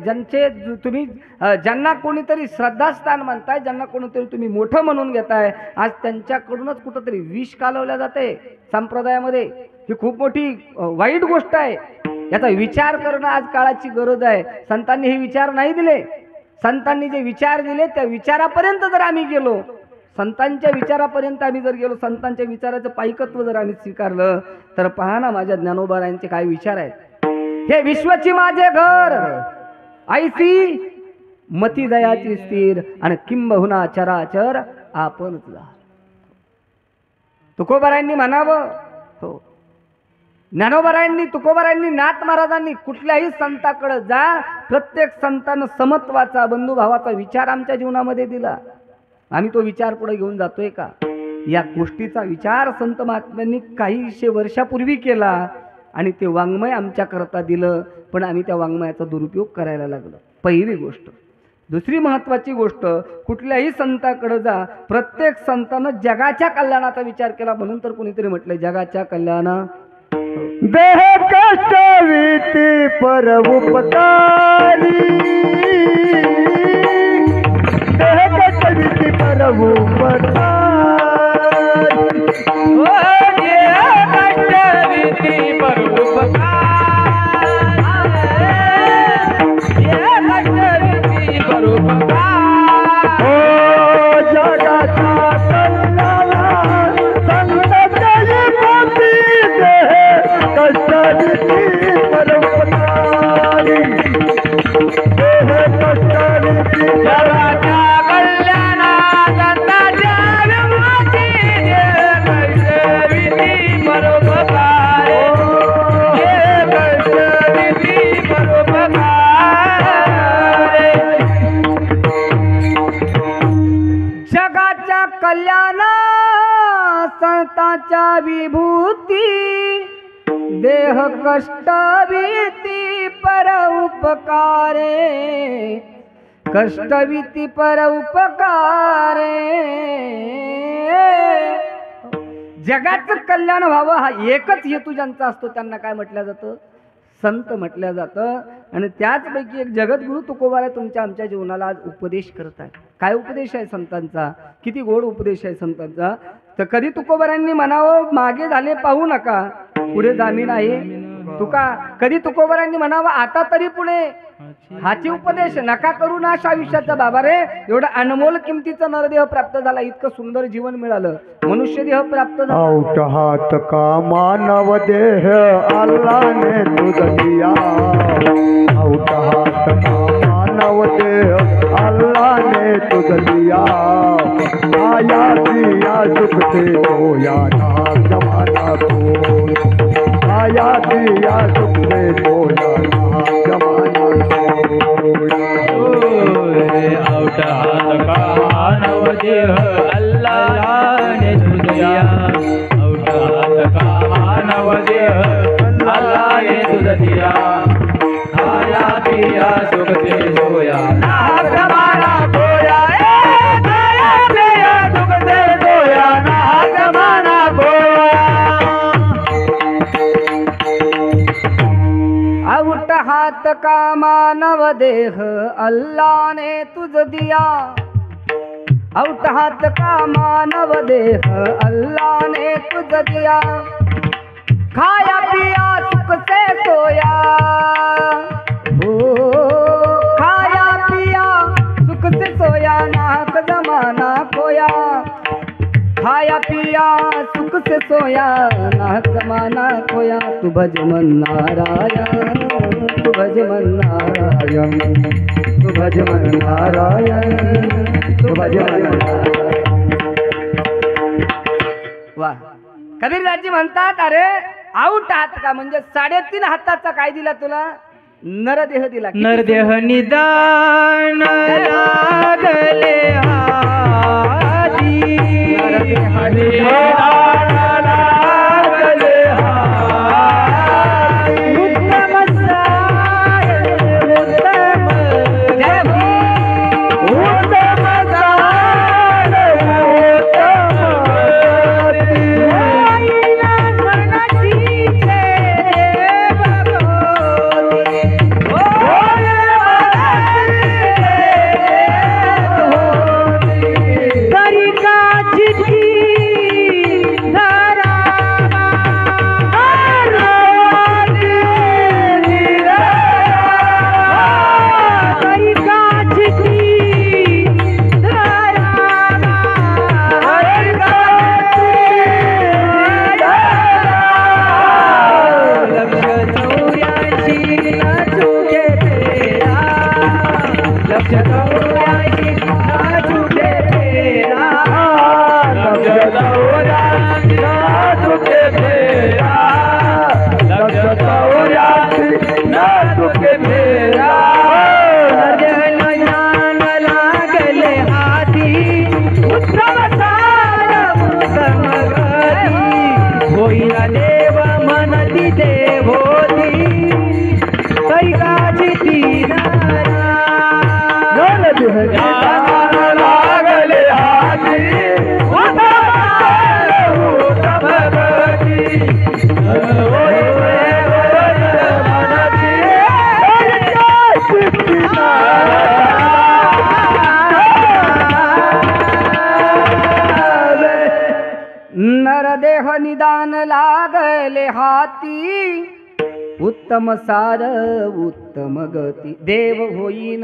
ज्यांना कोणीतरी श्रद्धास्थान म्हणताय, ज्यांना कोणीतरी तुम्ही मोठं म्हणून घेताय, आज त्यांच्याकडूनच कुठंतरी विष कालवल्या जाते संप्रदायामध्ये. ही खूप मोठी वाईट गोष्ट आहे. याचा विचार करणं आज काळाची गरज आहे. संतांनी हे विचार नाही दिले. संतांनी जे विचार दिले त्या विचारापर्यंत जर आम्ही गेलो, संतांच्या विचारापर्यंत आम्ही जर गेलो, संतांच्या विचाराचं पायकत्व जर आम्ही स्वीकारलं, तर पहा ना माझ्या ज्ञानोबारायांचे काय विचार आहेत. हे विश्वची माझे घर, ऐसी मती दयाची स्थिर, आणि किंबहुना चराचर आपणच जा. तुकोबारायांनी म्हणावं. हो, ज्ञानोबारायांनी, तुकोबारायांनी, नाथ महाराजांनी कुठल्याही संताकडे जा, प्रत्येक संतानं समत्वाचा, बंधुभावाचा विचार आमच्या जीवनामध्ये दिला. आम्ही तो विचार पुढे घेऊन जातोय का? या गोष्टीचा विचार संत महात्म्यांनी काहीशे वर्षापूर्वी केला आणि ते वाङ्मय आमच्या करता दिलं, पण आम्ही त्या वाङ्मयाचा दुरुपयोग करायला लागलो. पहिली गोष्ट. दुसरी महत्वाची गोष्ट, कुठल्याही संताकडे जा, प्रत्येक संतानं जगाच्या कल्याणाचा विचार केला. म्हणून तर कोणीतरी म्हटलं जगाच्या कल्याणा देह कष्ट वीती पर उपकारी, देह कष्ट वीती पर उपकारी, संतांच्या विभूती, देह कष्ट भीती पर उपकारे, कष्ट भीती पर उपकारे. जगाचं कल्याण व्हावं हा एकच हेतू ज्यांचा असतो त्यांना काय म्हटलं जातं? संत म्हटलं जातं. आणि त्याचपैकी एक जगद्गुरु तुकोबाराय तुमच्या आमच्या जीवनाला आज उपदेश करत आहे. काय उपदेश आहे संतांचा? किती गोड उपदेश आहे संतांचा. तर कधी तुकोबारायांनी म्हणावं मागे झाले पाहू नका, पुढे जामी नाही. तुका कधी तुकोबारायांनी म्हणावं आता तरी पुढे, हाची उपदेश नका करू नाश आयुष्याचा. बाबा रे, एवढं अनमोल किमतीचं नरदेह प्राप्त झाला, इतकं सुंदर जीवन मिळालं, मनुष्य देह प्राप्त झाला. औट हात का मानव देह अल्लाने तुझ दिया, औट हात का मानव देह अल्लाने तुझ दिया, आया दिया सुख से तो या ना जमाना को, आया दिया हात का मानव देह अल्लाह ने तुझ दिया, औट हात का मानव देह अल्लाह ने तुझ दिया, खाया पिया सुख से सोया, ओ खाया पिया सुख से सोया, नाहक जमाना खोया, खाया पिया सुख से सोया, नाहक जमाना खोया, तू भज मन नारायण, तू भज मन नारायण, तू भज मन नारायण, तू भज मन नारायण. वाह. कबीरदासजी म्हणतात, अरे आऊट हात का म्हणजे 3.5 हाताचा काय दिला तुला? नरदेह दिला. नरदेह निदान लागले हाती, नरदेह निदान लागले हाती, उत्तम सार उत्तम गती, उत्तम सार उत्तम गती, होईना मनाची देव होती, होईना मनाची देव होती, तरी काची ती धरावा, हरवाती निरावा, तरी काची ती धरावा, हरवाती निरावा. लक्ष 84 न चुके तेरा, लक्ष 84 न चुके तेरा, लक्ष 84 न चुके तेरा, लक्ष 84 न चुके तेरा. नरदेह ज्ञान लागले हाती, उत्तम सार उत्तम गती, होईना देव मनती देवोती, तरी काची ती नरदेह ज्ञान लागले हाती, उत्तम सार उत्तम गती, होईना मनती तरी काची ती नरदेह निदान लागले हाती, उत्तम सार उत्तम गती, देव होईन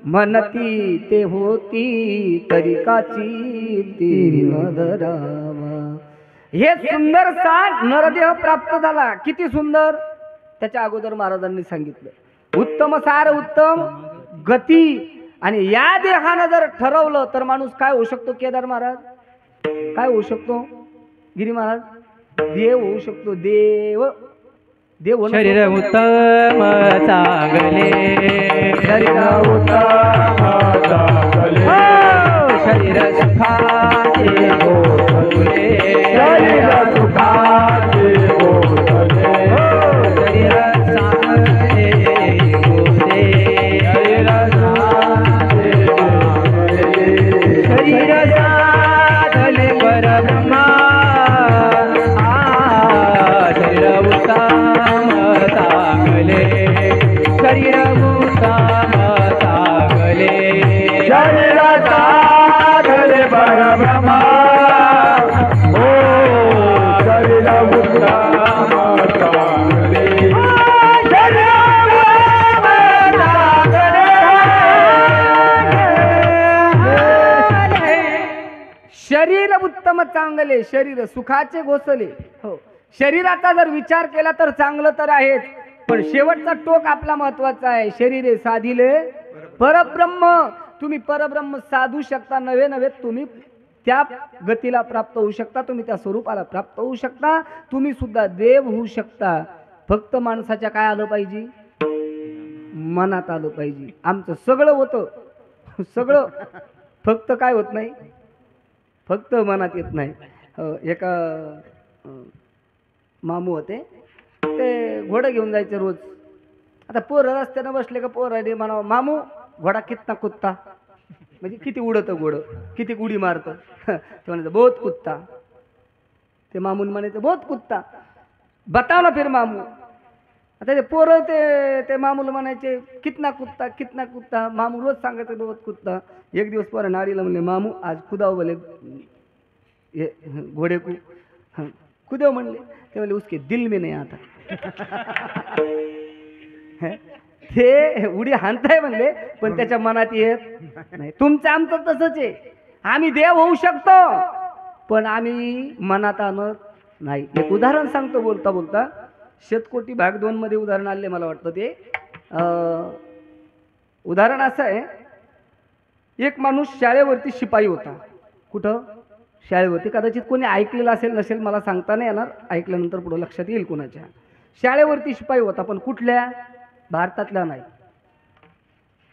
मनती ते होती, तरी काची ती नदरावा. हे सुंदर सार नरदेह प्राप्त झाला. किती सुंदर. त्याच्या अगोदर महाराजांनी सांगितलं उत्तम सार उत्तम गती. आणि या देहानं जर ठरवलं तर माणूस काय होऊ शकतो? केदार महाराज काय होऊ शकतो? गिरी महाराज देव होऊ शकतो. देव देव होणं शरीर सोपं नाही. उत्तम चांगले, शरीर उत्तम चांगले, शरीर सुखाचे गोसले, शरीर सुखाचे गोसले, शरीर चांगले गोसे, शरीर चांगले गोसले, शरीर साधले परब्रह्मा, शरीर उत्तम चांगले, शरीर उत्तम चांगले, शरीर साधले परब्रह्मा, ओ शरीर उत्तम चांगले, शरीर उत्तम चांगले. शरीर उत्तम चांगले, शरीर सुखाचे घोसले. हो, शरीराचा जर विचार केला तर चांगलं तर आहेच, पण शेवटचा टोक आपला महत्वाचा आहे. शरीरे साधिले परब्रह्म. तुम्ही परब्रह्म साधू शकता. नवे नवे तुम्ही त्या गतीला प्राप्त होऊ शकता, तुम्ही त्या स्वरूपाला प्राप्त होऊ शकता, तुम्ही सुद्धा देव होऊ शकता. फक्त माणसाच्या काय आलं पाहिजे? मनात आलं पाहिजे. आमचं सगळं होतं, सगळं, फक्त काय होत नाही? फक्त मनात येत नाही. एका मामू होते, ते घोडं घेऊन जायचे रोज. आता पोरं रस्त्यानं बसले का पोराने म्हणावं, मामू घोडा कितना कुत्ता, म्हणजे किती उडतं घोडं, किती उडी मारतं. ते म्हणायचं बहुत कुत्ता. ते मामून म्हणायचं बहुत कुत्ता. बताओ ना फिर मामू. आता ते पोरं ते मामूला म्हणायचे कितना कुत्ता मामू रोज सांगायचं बहुत कुत्ता. एक दिवस पोरं नाडीला म्हणले मामू आज खुदाव बोले ये घोडे को खुदेव म्हणले. ते म्हणले उसके दिल में नाही आता. ते उडी हाणताय म्हणले पण त्याच्या मनात येत नाही. तुमचं आमचं तसंच आहे. आम्ही देव होऊ शकतो पण आम्ही मनात आणत नाही. एक उदाहरण सांगतो बोलता बोलता. शतकोटी भाग 2 मध्ये उदाहरण आले मला वाटतं ते. उदाहरण असं आहे, एक माणूस शाळेवरती शिपाई होता. कुठं? शाळेवरती. कदाचित कोणी ऐकलेलं असेल नसेल मला सांगता नाही येणार, ऐकल्यानंतर पुढं लक्षात येईल कोणाच्या. शाळेवरती शिपाई होता पण कुठल्या? भारतातल्या नाही.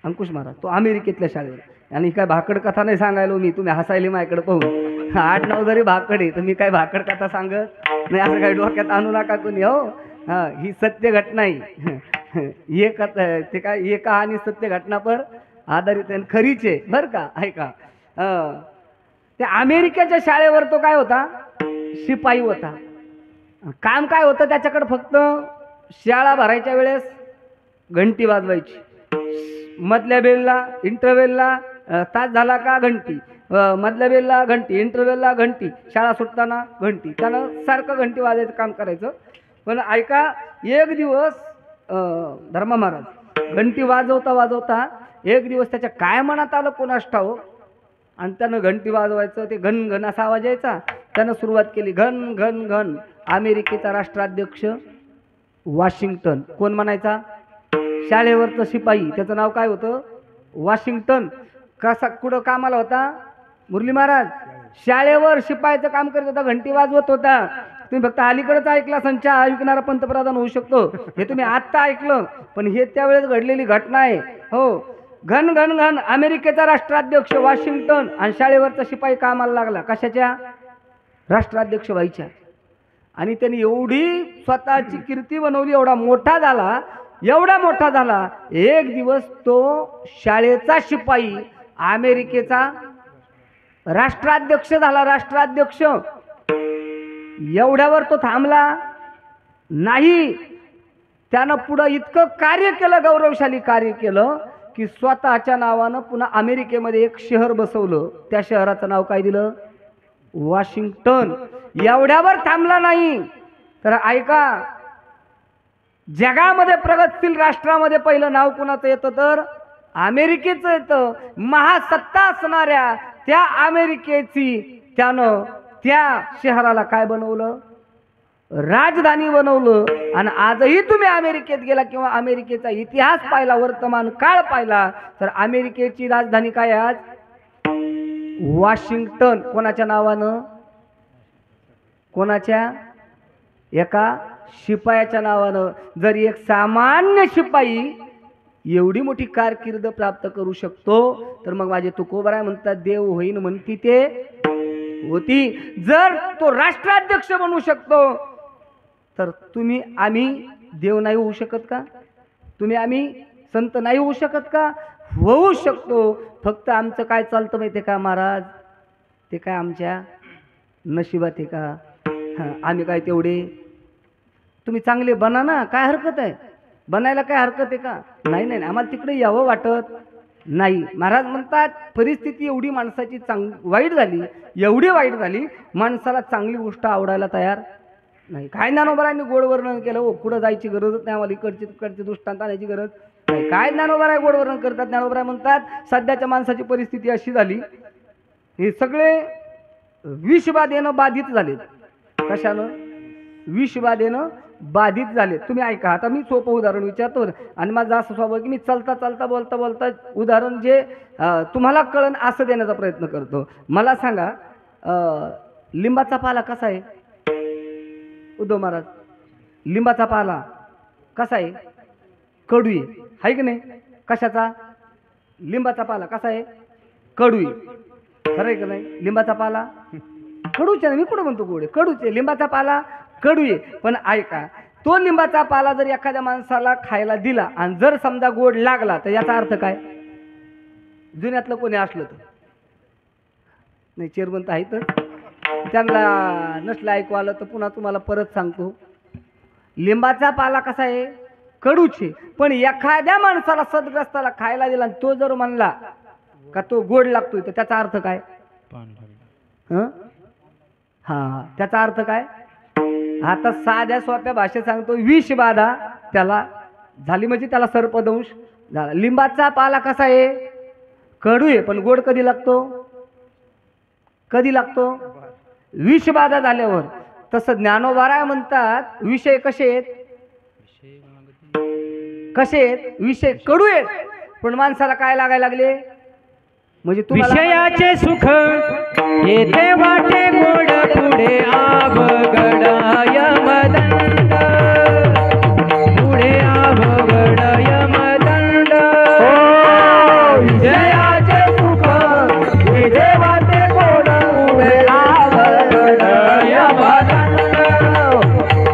अंकुश महाराज तो अमेरिकेतल्या शाळेवर. आणि काय भाकड कथा नाही सांगायलो मी, तुम्ही हसायले माझ्याकडे पाहून. 8-9 जरी भाकड आहे तर मी काय भाकड कथा सांगत नाही, असं काही डोक्यात आणू नका कोणी. हो हां, ही सत्य घटना आहे. हे कथा ते काय हे कहाणी सत्य घटना पर आधारित आहे, खरीच आहे बरं का. ऐका, त्या अमेरिकेच्या शाळेवर तो काय होता? शिपाई होता. काम काय होतं त्याच्याकडे? फक्त शाळा भरायच्या वेळेस घंटी वाजवायची, मधल्या बेलला इंटरव्हेलला तास झाला का घंटी, मधल्या बेलला घंटी, इंटरव्हेलला घंटी, शाळा सुटताना घंटी. त्यानं सारखं घंटी वाजवायचं काम करायचं. पण ऐका, एक दिवस धर्मा महाराज घंटी वाजवता वाजवता एक दिवस त्याच्या काय मनात आलं कोणास ठाऊक, आणि त्यानं घंटी वाजवायचं. ते घन घन असा आवाज यायचा. त्यानं सुरुवात केली घन घन घन. अमेरिकेचा राष्ट्राध्यक्ष वॉशिंग्टन. कोण म्हणायचा? शाळेवरचं शिपाई. त्याचं नाव काय होतं? वॉशिंग्टन. कसा कुठं कामाला होता? मुरली महाराज शाळेवर शिपाईचं काम करत होता, घंटी वाजवत होता. तुम्ही फक्त अलीकडेच ऐकला संचा ऐकणारा पंतप्रधान होऊ शकतो, हे तुम्ही आत्ता ऐकलं. पण हे त्यावेळेस घडलेली घटना आहे. हो, घन घन घन. अमेरिकेचा राष्ट्राध्यक्ष वॉशिंग्टन आणि शाळेवरचा शिपाई कामाला लागला. कशाच्या? राष्ट्राध्यक्ष व्हायच्या. आणि त्यांनी एवढी स्वतःची कीर्ती बनवली, एवढा मोठा झाला, एवढा मोठा झाला. एक दिवस तो शाळेचा शिपाई अमेरिकेचा राष्ट्राध्यक्ष झाला. राष्ट्राध्यक्ष. एवढ्यावर तो थांबला नाही. त्यानं पुढं इतकं कार्य केलं, गौरवशाली कार्य केलं की स्वतःच्या नावानं पुन्हा अमेरिकेमध्ये एक शहर बसवलं. त्या शहराचं नाव काय दिलं? वॉशिंग्टन. एवढ्यावर थांबला नाही तर ऐका, जगामध्ये प्रगतशील राष्ट्रामध्ये पहिलं नाव कुणाचं येतं तर अमेरिकेचं येतं. महासत्ता असणाऱ्या त्या अमेरिकेची त्यानं त्या शहराला काय बनवलं? राजधानी बनवलं. आणि आजही तुम्ही अमेरिकेत गेला किंवा अमेरिकेचा इतिहास पाहिला, वर्तमान काळ पाहिला, तर अमेरिकेची राजधानी काय आज? वॉशिंग्टन. कोणाच्या नावानं? कोणाच्या? एका शिपायाच्या नावानं. जर एक सामान्य शिपाई एवढी मोठी कारकीर्द प्राप्त करू शकतो तर मग माझे तुकोबराय म्हणतात देव होईन म्हणती ते होती. जर तो राष्ट्राध्यक्ष बनू शकतो तर तुम्ही आम्ही देव नाही होऊ शकत का? तुम्ही आम्ही संत नाही होऊ शकत का? होऊ शकतो. फक्त आमचं काय चालतं माहिती आहे का महाराज? ते काय आमच्या नशिबात आहे का? हां, आम्ही काय तेवढे? तुम्ही चांगले बना ना, काय हरकत आहे? बनायला काय हरकत आहे का? नाही नाही, आम्हाला तिकडे यावं वाटत नाही. महाराज म्हणतात परिस्थिती एवढी माणसाची वाईट झाली, एवढी वाईट झाली, माणसाला चांगली गोष्ट आवडायला तयार नाही. काय ज्ञानोबारांनी गोड वर्णन केलं. हो, कुठं जायची गरजच नाही आम्हाला, इकडचे दृष्टांत आणायची गरज नाही. काय ज्ञानोबाराय गोड वर्णन करतात? ज्ञानोबाराय म्हणतात सध्याच्या माणसाची परिस्थिती अशी झाली, हे सगळे विषबाधेनं बाधित झालेत. कशानं? विषबाधेनं बाधित झाले. तुम्ही ऐका, आता मी सोपं उदाहरण विचारतो आणि माझा असं स्वभाव की मी चालता चालता बोलता बोलता उदाहरण जे तुम्हाला कळन असं देण्याचा प्रयत्न करतो. मला सांगा, लिंबाचा पाला कसा आहे? उद्धव महाराज, लिंबाचा पाला कसा आहे? कडू आहे की नाही? कशाचा? लिंबाचा पाला कसा आहे? कडू आहे. खरं आहे का नाही? लिंबाचा पाला कडूच आहे. मी कुठं म्हणतो गोड आहे? कडूच आहे. लिंबाचा पाला कडू आहे. पण ऐका, तो लिंबाचा पाला जर एखाद्या माणसाला खायला दिला आणि जर समजा गोड लागला तर याचा अर्थ काय? जुन्यातलं कोणी असलं तर नाही, चेअरमन आहे तर त्यांना नसलं ऐकू आलं तर पुन्हा तुम्हाला परत सांगतो. लिंबाचा पाला कसा आहे? कडूचे, पण एखाद्या माणसाला सद्ग्रस्ताला खायला दिला आणि तो जर म्हणला का तो गोड लागतोय तर त्याचा अर्थ काय? हं? हा, त्याचा अर्थ काय? आता साध्या सोप्या भाषेत सांगतो, विष बाधा त्याला झाली म्हणजे त्याला सर्पदंश झाला. लिंबाचा पाला कसा आहे? कडू आहे, पण गोड कधी लागतो? कधी लागतो? विष बाधा झाल्यावर. तसं ज्ञानोबा म्हणतात विषय कसे आहेत? कसे आहेत? विषय कडू आहेत, पण माणसाला काय लागायला लागले? म्हणजे विषयाचे सुख येते वाटे गोड पुढे अवघड यमदंड, पुढे अवघड यमदंड. विषयाचे सुख येते वाटे गोड पुढे अवघड यमदंड,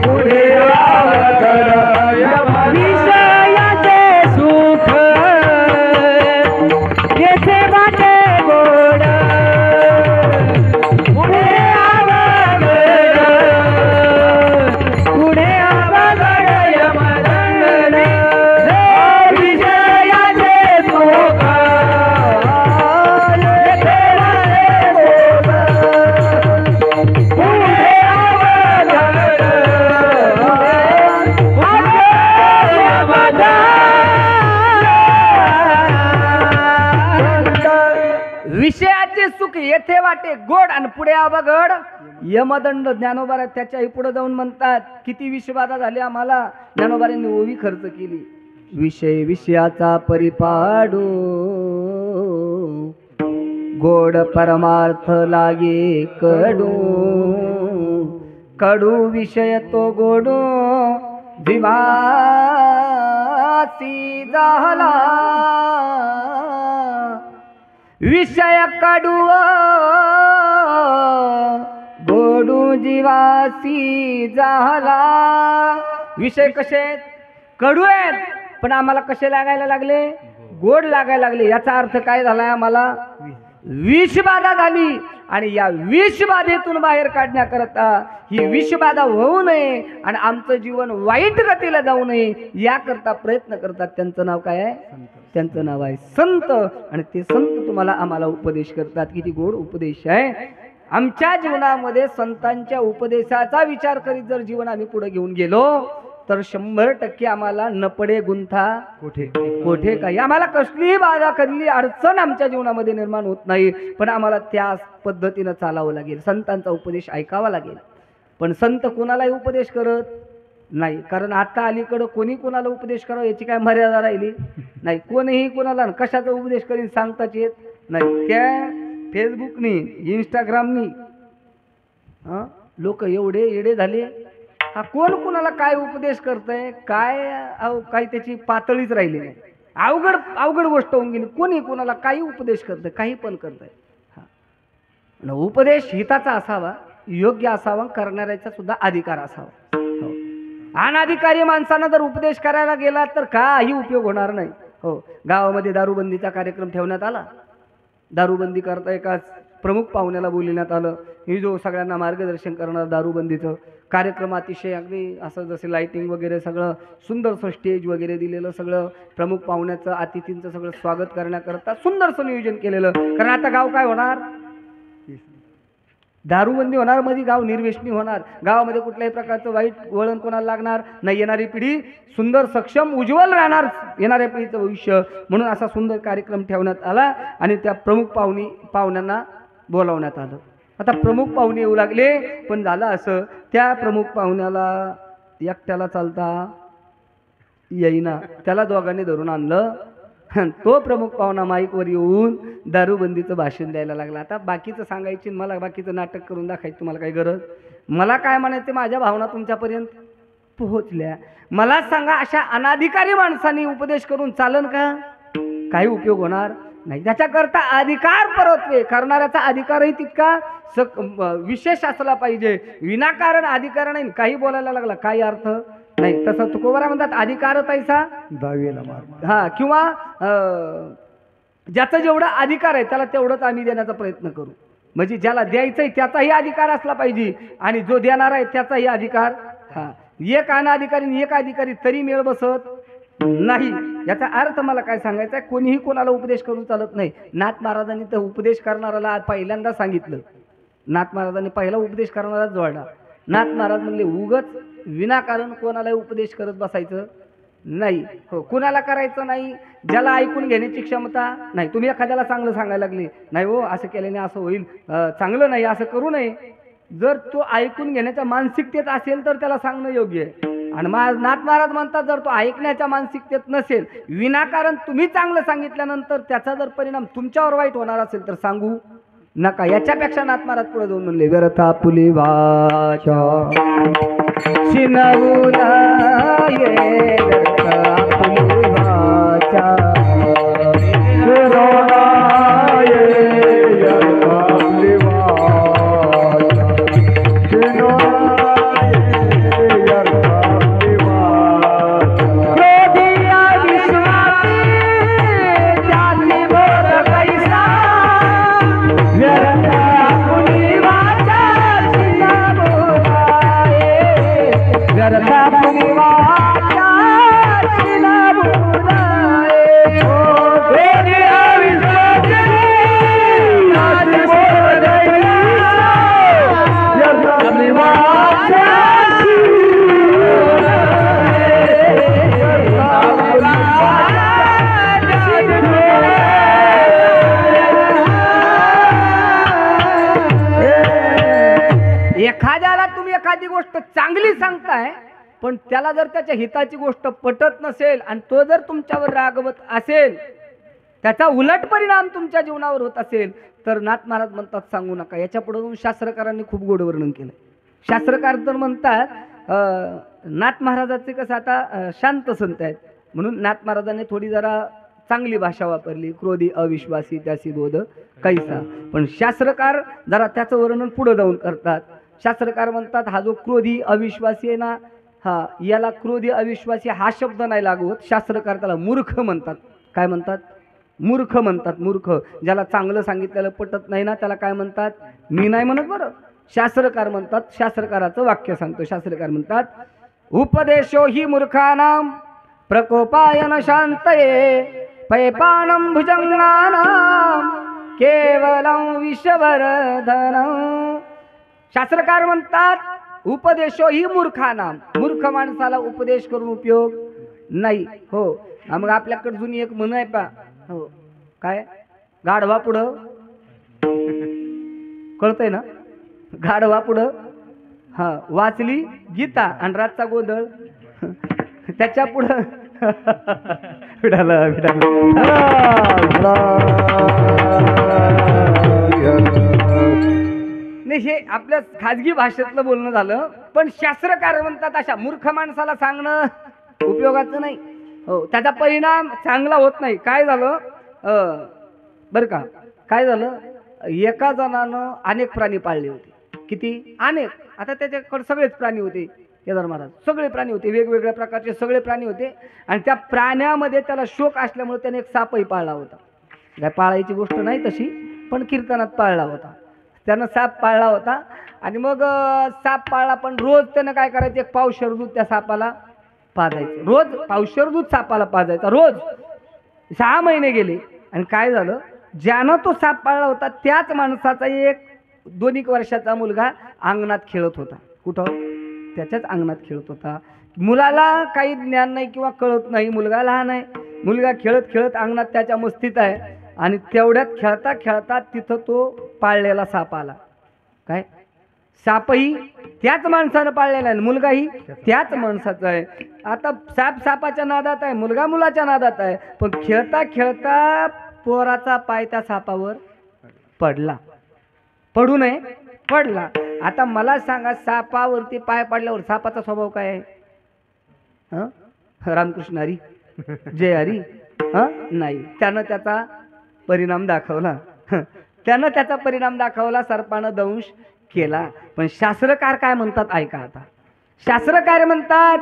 पुढे अवघड यमदंड. विषयाचे सुख येथे वाटे गोड पुढे अवघड, पुढे अवघड यमदंड. विषयाचे सुख येथे वाटे गोड पुढे अवघड, विषयाचे सुख येथे वाटे गोड आणि पुढे अवघड यमदंड. ज्ञानोबा त्याच्याही पुढे जाऊन म्हणतात, किती विषबाधा झाली आम्हाला. ज्ञानोबांनी ओवी खर्च केली. विषय विषयाचा परिपाडू, गोड परमार्थ लागे कडू, कडू विषय तो गोडू जीवासी झाला. विषय कडू गोडू जीवासी झाला. विषय कसे आहेत? कडू आहेत, पण आम्हाला कसे लागायला लागले? गोड लागायला लागले. याचा अर्थ काय झालाय? आम्हाला विषबाधा झाली, आणि या विषबाधेतून बाहेर काढण्याकरता, ही विषबाधा होऊ नये आणि आमचं जीवन वाईट गतीला जाऊ नये याकरता प्रयत्न करतात. त्यांचं नाव काय आहे? त्यांचं नाव आहे संत. आणि ते संत तुम्हाला आम्हाला उपदेश करतात. किती गोड उपदेश आहे. आमच्या जीवनामध्ये संतांच्या उपदेशाचा विचार करीत जर जीवन आम्ही पुढे घेऊन गेलो तर 100% आम्हाला न पडे गुंथा कोठे काही. आम्हाला कसलीही बाधा, कधली अडचण आमच्या जीवनामध्ये निर्माण होत नाही, पण आम्हाला त्या पद्धतीनं चालावं लागेल. संतांचा उपदेश ऐकावा लागेल. पण संत कोणालाही उपदेश करत नाही, कारण आता अलीकडं कोणी कोणाला उपदेश करावा याची काय मर्यादा राहिली नाही. कोणीही कोणाला कशाचा उपदेश करीन सांगताच येत नाही. त्या फेसबुकनी, इंस्टाग्रामनी लोक एवढे येडे झाले. हा कोण कोणाला काय उपदेश करतंय काय? काही त्याची पातळीच राहिली नाही. अवघड अवघड गोष्ट होऊन गेली. कोणी कोणाला काही उपदेश करतंय, काही पण करतंय. हा, उपदेश हिताचा असावा, योग्य असावा, करणाऱ्याचा सुद्धा अधिकार असावा. अनाधिकारी माणसानं जर उपदेश करायला गेला तर काही उपयोग होणार नाही. हो, गावामध्ये दारूबंदीचा कार्यक्रम ठेवण्यात आला. दारूबंदी करता एका प्रमुख पाहुण्याला बोलवण्यात आलं. ही जो सगळ्यांना मार्गदर्शन करणार दारूबंदीचं कार्यक्रम, अतिशय अगदी असं जसे लाइटिंग वगैरे सगळं सुंदरसं स्टेज वगैरे दिलेलं, सगळं प्रमुख पाहुण्याचं, अतिथींचं सगळं स्वागत करण्याकरता सुंदरसं नियोजन केलेलं. कारण आता गाव काय होणार? दारूबंदी होणार, मध्ये गाव निर्व्यसनी होणार. गावामध्ये कुठल्याही प्रकारचं वाईट वळण कोणाला लागणार नाही. येणारी पिढी सुंदर, सक्षम, उज्ज्वल राहणार, येणाऱ्या पिढीचं भविष्य. म्हणून असा सुंदर कार्यक्रम ठेवण्यात आला आणि त्या प्रमुख पाहुण्यांना बोलावण्यात आलं. आता प्रमुख पाहुणे येऊ लागले, पण झालं असं, त्या प्रमुख पाहुण्याला एकट्याला चालता येईना. त्याला दोघांनी धरून आणलं. तो प्रमुख पाहुणा माईकवर येऊन दारूबंदीचं भाषण द्यायला लागला. आता बाकीचं सांगायची, मला बाकीचं नाटक करून दाखवायची तुम्हाला काही गरज? मला काय म्हणायचं, माझ्या भावना तुमच्यापर्यंत पोहोचल्या. मला सांगा, अशा अनाधिकारी माणसांनी उपदेश करून चालन का? काही उपयोग होणार नाही. त्याच्याकरता अधिकार परत्वे करणाऱ्याचा अधिकारही तितका विशेष असला पाहिजे. विनाकारण अधिकार नाही, काही बोलायला लागला काही अर्थ नाही. तसं तुकोबारा म्हणतात, अधिकार तैसा दहावीला मार. हा, किंवा ज्याचा जेवढा अधिकार आहे त्याला तेवढंच आम्ही देण्याचा प्रयत्न करू. म्हणजे ज्याला द्यायचंय त्याचाही अधिकार असला पाहिजे आणि जो देणार आहे त्याचाही अधिकार. हा, एक अनाधिकारी एक अधिकारी तरी मेळ बसत नाही. याचा अर्थ मला काय सांगायचा आहे, कोणीही कोणाला उपदेश करून चालत नाही. नाथ महाराजांनी तर उपदेश करणाऱ्याला आज पहिल्यांदा सांगितलं. नाथ महाराजांनी पहिला उपदेश करणारा जोडला. नाथ महाराज म्हणले उगच विनाकारण कोणाला उपदेश करत बसायचं नाही. हो, कुणाला करायचं नाही ज्याला ऐकून घेण्याची क्षमता नाही. तुम्ही एखाद्याला चांगलं सांगायला लागले, नाही हो असं केल्याने असं होईल, चांगलं नाही, असं करू नये. जर तो ऐकून घेण्याच्या मानसिकतेत असेल तर त्याला सांगणं योग्य आहे. आणि नाथ महाराज म्हणतात जर तो ऐकण्याच्या मानसिकतेत नसेल, विनाकारण तुम्ही चांगलं सांगितल्यानंतर त्याचा जर परिणाम तुमच्यावर वाईट होणार असेल तर सांगू नका. याच्यापेक्षा नाथ महाराज पुढे जाऊन म्हणले, व्यर्था पुली वाचा शिनवून ये, व्यर्था पुली वाचा एखाद्याला तुम्ही एखादी गोष्ट चांगली सांगताय, पण त्याला जर त्याच्या हिताची गोष्ट पटत नसेल आणि तो जर तुमच्यावर रागवत असेल, त्याचा उलट परिणाम तुमच्या जीवनावर होत असेल, तर नाथ महाराज म्हणतात सांगू नका. याच्या पुढे शास्त्रकारांनी खूप गोड वर्णन केलं. शास्त्रकार तर म्हणतात नाथ महाराजाचे कसं आता शांत संत आहेत म्हणून नाथ महाराजांनी थोडी जरा चांगली भाषा वापरली, क्रोधी अविश्वासी त्यासी बोध कैसा. पण शास्त्रकार जरा त्याचं वर्णन पुढे जाऊन करतात. शास्त्रकार म्हणतात हा जो क्रोधी अविश्वासी आहे ना, हा याला क्रोधी अविश्वासी हा शब्द नाही लागू होत. शास्त्रकार त्याला मूर्ख म्हणतात. काय म्हणतात? मूर्ख म्हणतात. मूर्ख ज्याला चांगलं सांगितलेलं पटत नाही ना त्याला काय म्हणतात? मी नाही म्हणत बरं, शास्त्रकार म्हणतात. शास्त्रकाराचं वाक्य सांगतो. शास्त्रकार म्हणतात उपदेशो ही मूर्खानाम प्रकोपायन शांतये पैपानम भुजंगानाम केवलम विषवर्धनम. शास्त्रकार म्हणतात उपदेशो ही मूर्खानाम, मूर्ख माणसाला उपदेश करून उपयोग नाही. हो, मग आपल्याकडे जुनी एक म्हण आहे पा, हो काय, गाढवा पुढं कळतंय ना, गाढवा पुढं हा वाचली गीता आणि रातचा गोंधळ त्याच्या पुढं विडाला नाही. हे आपल्या खाजगी भाषेतलं बोलणं झालं. पण शास्त्रकार म्हणतात अशा मूर्ख माणसाला सांगणं उपयोगाचं नाही. हो, त्याचा परिणाम चांगला होत नाही. काय झालं बरं का, काय झालं, एका जणानं अनेक प्राणी पाळले होते. किती? अनेक. आता त्याच्याकडे सगळेच प्राणी होते. केदार महाराज सगळे प्राणी होते, वेगवेगळ्या प्रकारचे सगळे प्राणी होते. आणि त्या प्राण्यामध्ये त्याला शोक असल्यामुळे त्याने एक सापही पाळला होता. काय पाळायची गोष्ट नाही तशी, पण कीर्तनात पाळला होता. त्यानं साप पाळला होता. आणि मग साप पाळला, पण रोज त्यानं काय करायचं, एक पावशेर दूध त्या सापाला पाजायचं. रोज पावशेर दूध सापाला पाजायचा रोज. 6 महिने गेले. आणि काय झालं, ज्यानं तो साप पाळला होता त्याच माणसाचा एक 2 वर्षाचा मुलगा अंगणात खेळत होता. कुठं? त्याच्याच अंगणात खेळत होता. मुलाला काही ज्ञान नाही किंवा कळत नाही, मुलगा लहान आहे. मुलगा खेळत खेळत अंगणात त्याच्या मस्तीत आहे. आणि तेवढ्यात खेळता खेळता तिथं तो पाळलेला साप आला. काय? सापही त्याच माणसानं पाळलेला आहे, मुलगाही त्याच माणसाचा आहे. आता साप सापाच्या नादात आहे, मुलगा मुलाच्या नादात आहे. पण खेळता खेळता पोराचा पाय त्या सापावर पडला. पडू नये, पडला. आता मला सांगा, सापावरती पाय पडल्यावर सापाचा स्वभाव काय आहे? रामकृष्ण हरी, जय हरी. नाही, त्यानं त्याचा परिणाम दाखवला. त्यानं त्याचा परिणाम दाखवला, सर्पानं दंश केला. पण शास्त्रकार काय म्हणतात ऐका. आता शास्त्रकार म्हणतात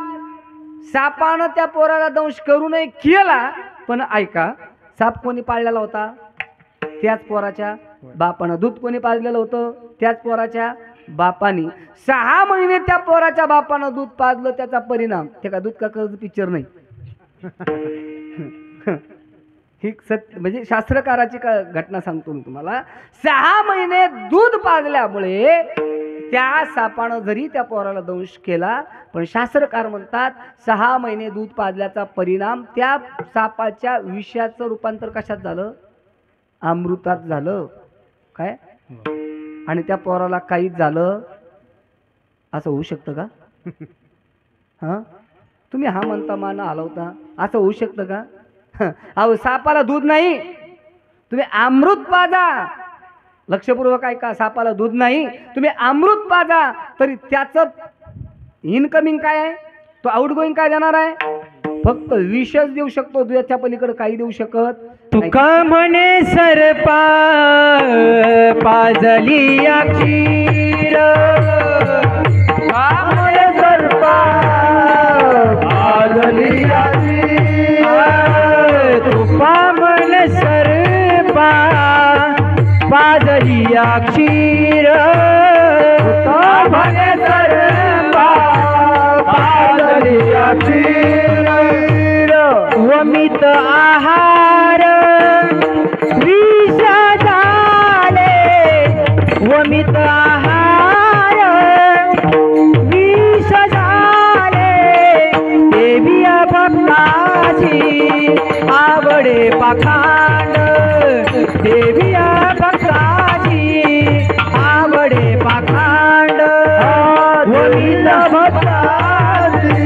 सापानं त्या पोराला दंश करू नये केला, पण ऐका, साप कोणी पाळलेला होता? त्याच पोराच्या बापानं. दूध कोणी पाजलेलं होतं? त्याच पोराच्या बापानी. 6 महिने त्या पोराच्या बापानं दूध पाजलं. त्याचा परिणाम, ते का दूध का कर्ज पिक्चर नाही, ही म्हणजे शास्त्रकाराची घटना सांगतो मी तुम्हाला. 6 महिने दूध पाजल्यामुळे त्या सापानं जरी त्या पोराला दंश केला, पण शास्त्रकार म्हणतात 6 महिने दूध पाजल्याचा परिणाम त्या सापाच्या विषाचं रूपांतर कशात झालं? अमृतात झालं. काय? आणि त्या पोराला काहीच झालं असं होऊ शकतं का? हा, तुम्ही हा म्हणता मान हलवता, असं होऊ शकतं का? अहो, सापाला दूध नाही, तुम्ही अमृत पाजा. लक्षपूर्वक ऐका, सापाला दूध नाही, तुम्ही अमृत पाजा, तरी त्याचं इनकमिंग काय आहे, तो आउटगोईंग काय देणार आहे? फक्त विषच देऊ शकतो, दुधाच्या पलीकडे काही देऊ शकत. तुका म्हणे सरपा पाजली या क्षीर, तुका म्हणे सरपा पाजली या क्षीर, तुका म्हणे सरपा पाजली या क्षीर, तुका म्हणे सरपा पाजली या क्षीर, वमित आहार विष झाले, वमित आहार विष झाले, देवी भक्ताची आवडे पाखांड, देवी भक्ताची आवडे पाखांड, वमित भक्ताची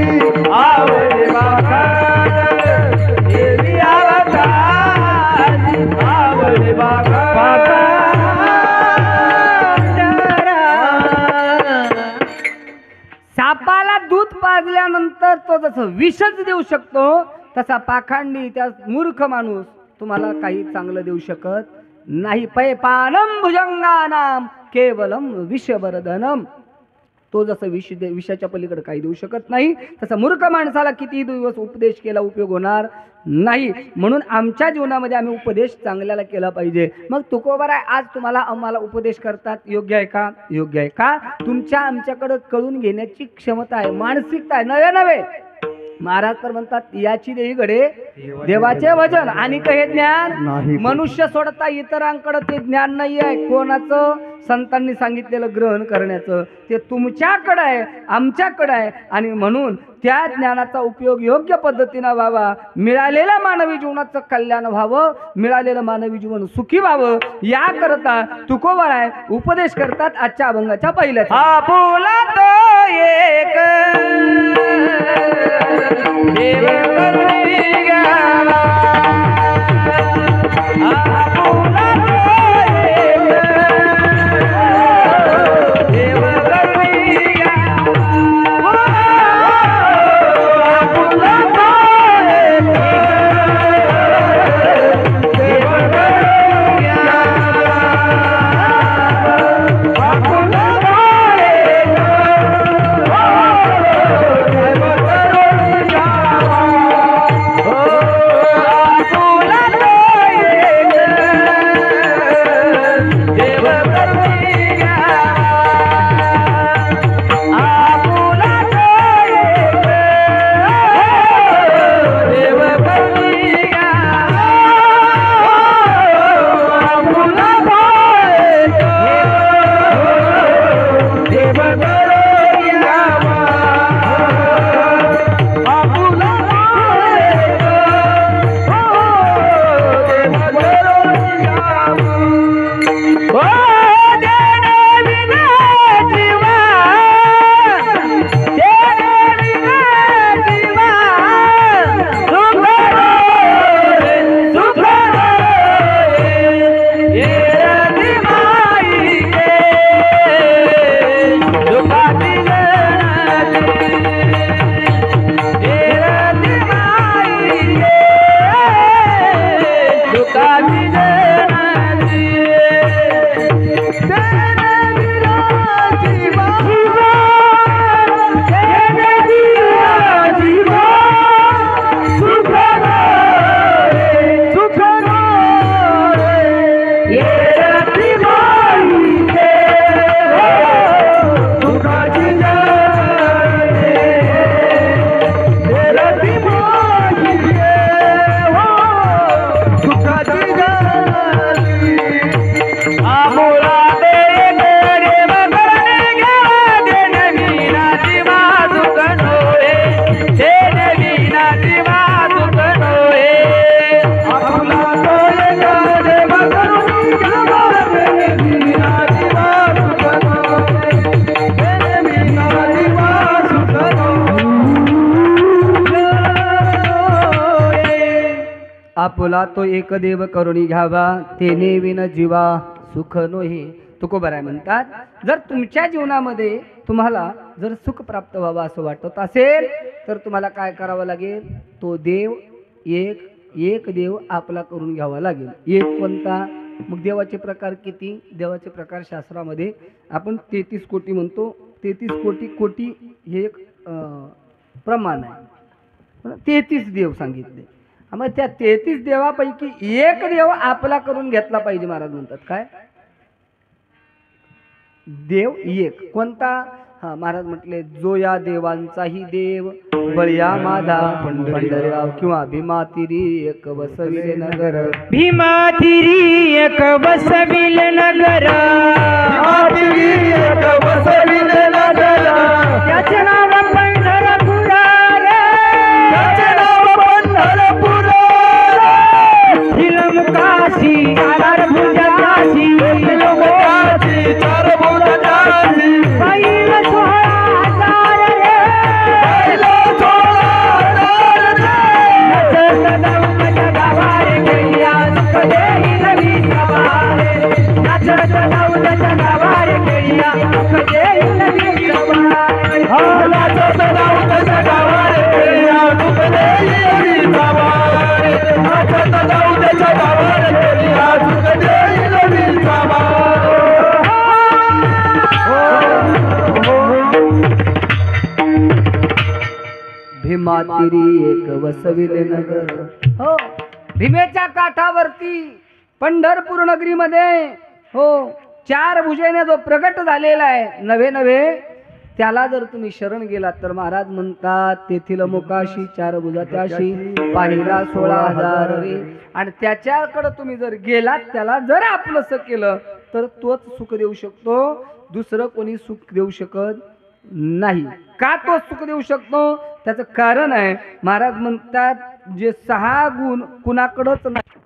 आवडे पाखांड, देवी भक्ताची आवडे पाखांड. सापाला दूध पाजल्यानंतर तो जसं विषच देऊ शकतो, तसा पाखांडी त्या मूर्ख माणूस तुम्हाला काही चांगलं देऊ शकत नाही. पै पानम भुजंगानाम केवलम विषवर्धनम. तो जसं विषाच्या पलीकडे काही देऊ शकत नाही, तसा मूर्ख माणसाला किती दिवस उपदेश केला उपयोग होणार नाही. म्हणून आमच्या जीवनामध्ये आम्ही उपदेश चांगल्याला केला पाहिजे. मग तुकोबार आहे, आज तुम्हाला आम्हाला उपदेश करतात, योग्य आहे का? योग्य आहे का? तुमच्या आमच्याकडे कळून घेण्याची क्षमता आहे, मानसिकता आहे. नवे नवे महाराज तर म्हणतात, याची देही घडे देवाचे वचन. आणि हे ज्ञान मनुष्य सोडता इतरांकडे ते ज्ञान नाही आहे. कोणाचं? संतांनी सांगितलेलं ग्रहण करण्याचं. ते तुमच्याकडे आहे, आमच्याकडे आहे. आणि म्हणून त्या ज्ञानाचा उपयोग योग्य पद्धतीनं व्हावा, मिळालेल्या मानवी जीवनाचं कल्याण व्हावं, मिळालेलं मानवी जीवन सुखी व्हावं, याकरता तुकोबार आहे उपदेश करतात. आजच्या अभंगाच्या पहिल्याच हा बोला तो एक देव करुणी घ्यावा, हा बोला तो एक देव करुणी घ्यावा, हा बोला तो एक देव करुणी घ्यावा, हा बोला तो एक आपुला तो एक देव करुणी घ्यावा तेने विन जीवा सुख नोहे. तुकोबार आहे म्हणतात, जर तुमच्या जीवनामध्ये तुम्हाला जर सुख प्राप्त व्हावं असं वाटत असेल तर तुम्हाला काय करावं लागेल? तो देव एक देव आपला करून घ्यावा लागेल. एक कोणता? मग देवाचे प्रकार किती? देवाचे प्रकार शास्त्रामध्ये आपण 33 कोटी म्हणतो. 33 कोटी हे एक प्रमाण आहे. 33 देव सांगितले. मग त्या 33 देवापैकी एक देव आपला करून घेतला पाहिजे. महाराज म्हणतात काय? देव एक कोणता? महाराज म्हटले, जो या देवांचाही देव बळया माझा पंढरीराव किंवा भीमातिरी एक बसविले नगर. भीमातिरी एक बसविले नगर. भीमातिरी एक बसविले नगर. त्याचे नाव पंढरपूर रे. त्याचे नाव पंढरपूर. हिलमुखाशी चार भुजाची. हिलमुखाशी चार भुजाची. बैल 16,000 रे. बैल 16,000 रे. नचत नवत गावार गेल्या सुख देई नवी सवारे. नचत नवत गावार गेल्या सुख देई नवी सवारे. नचत नवत गावार गेल्या सुख देई नवी सवारे. नचत नवत गावार गेल्या सुख देई नवी सवारे. भीमातिरी एक वसविले नगर. हो, भीमेच्या काठावरती पंढरपूर नगरीमध्ये हो 4 भुजेने जो प्रगट झालेला आहे नवे त्याला जर तुम्ही शरण गेलात तर महाराज म्हणतात, तेथील मुखाशी 4 भुजा त्याशी पाहिला 16,000 रे. आणि त्याच्याकडे तुम्ही जर गेलात, त्याला जर आपलंसं केलं तर तोच सुख देऊ शकतो. दुसरं कोणी सुख देऊ शकत नाही. का तो सुख देऊ शकतो? त्याचं कारण आहे. महाराज म्हणतात, जे 6 गुण कुणाकडंच नाही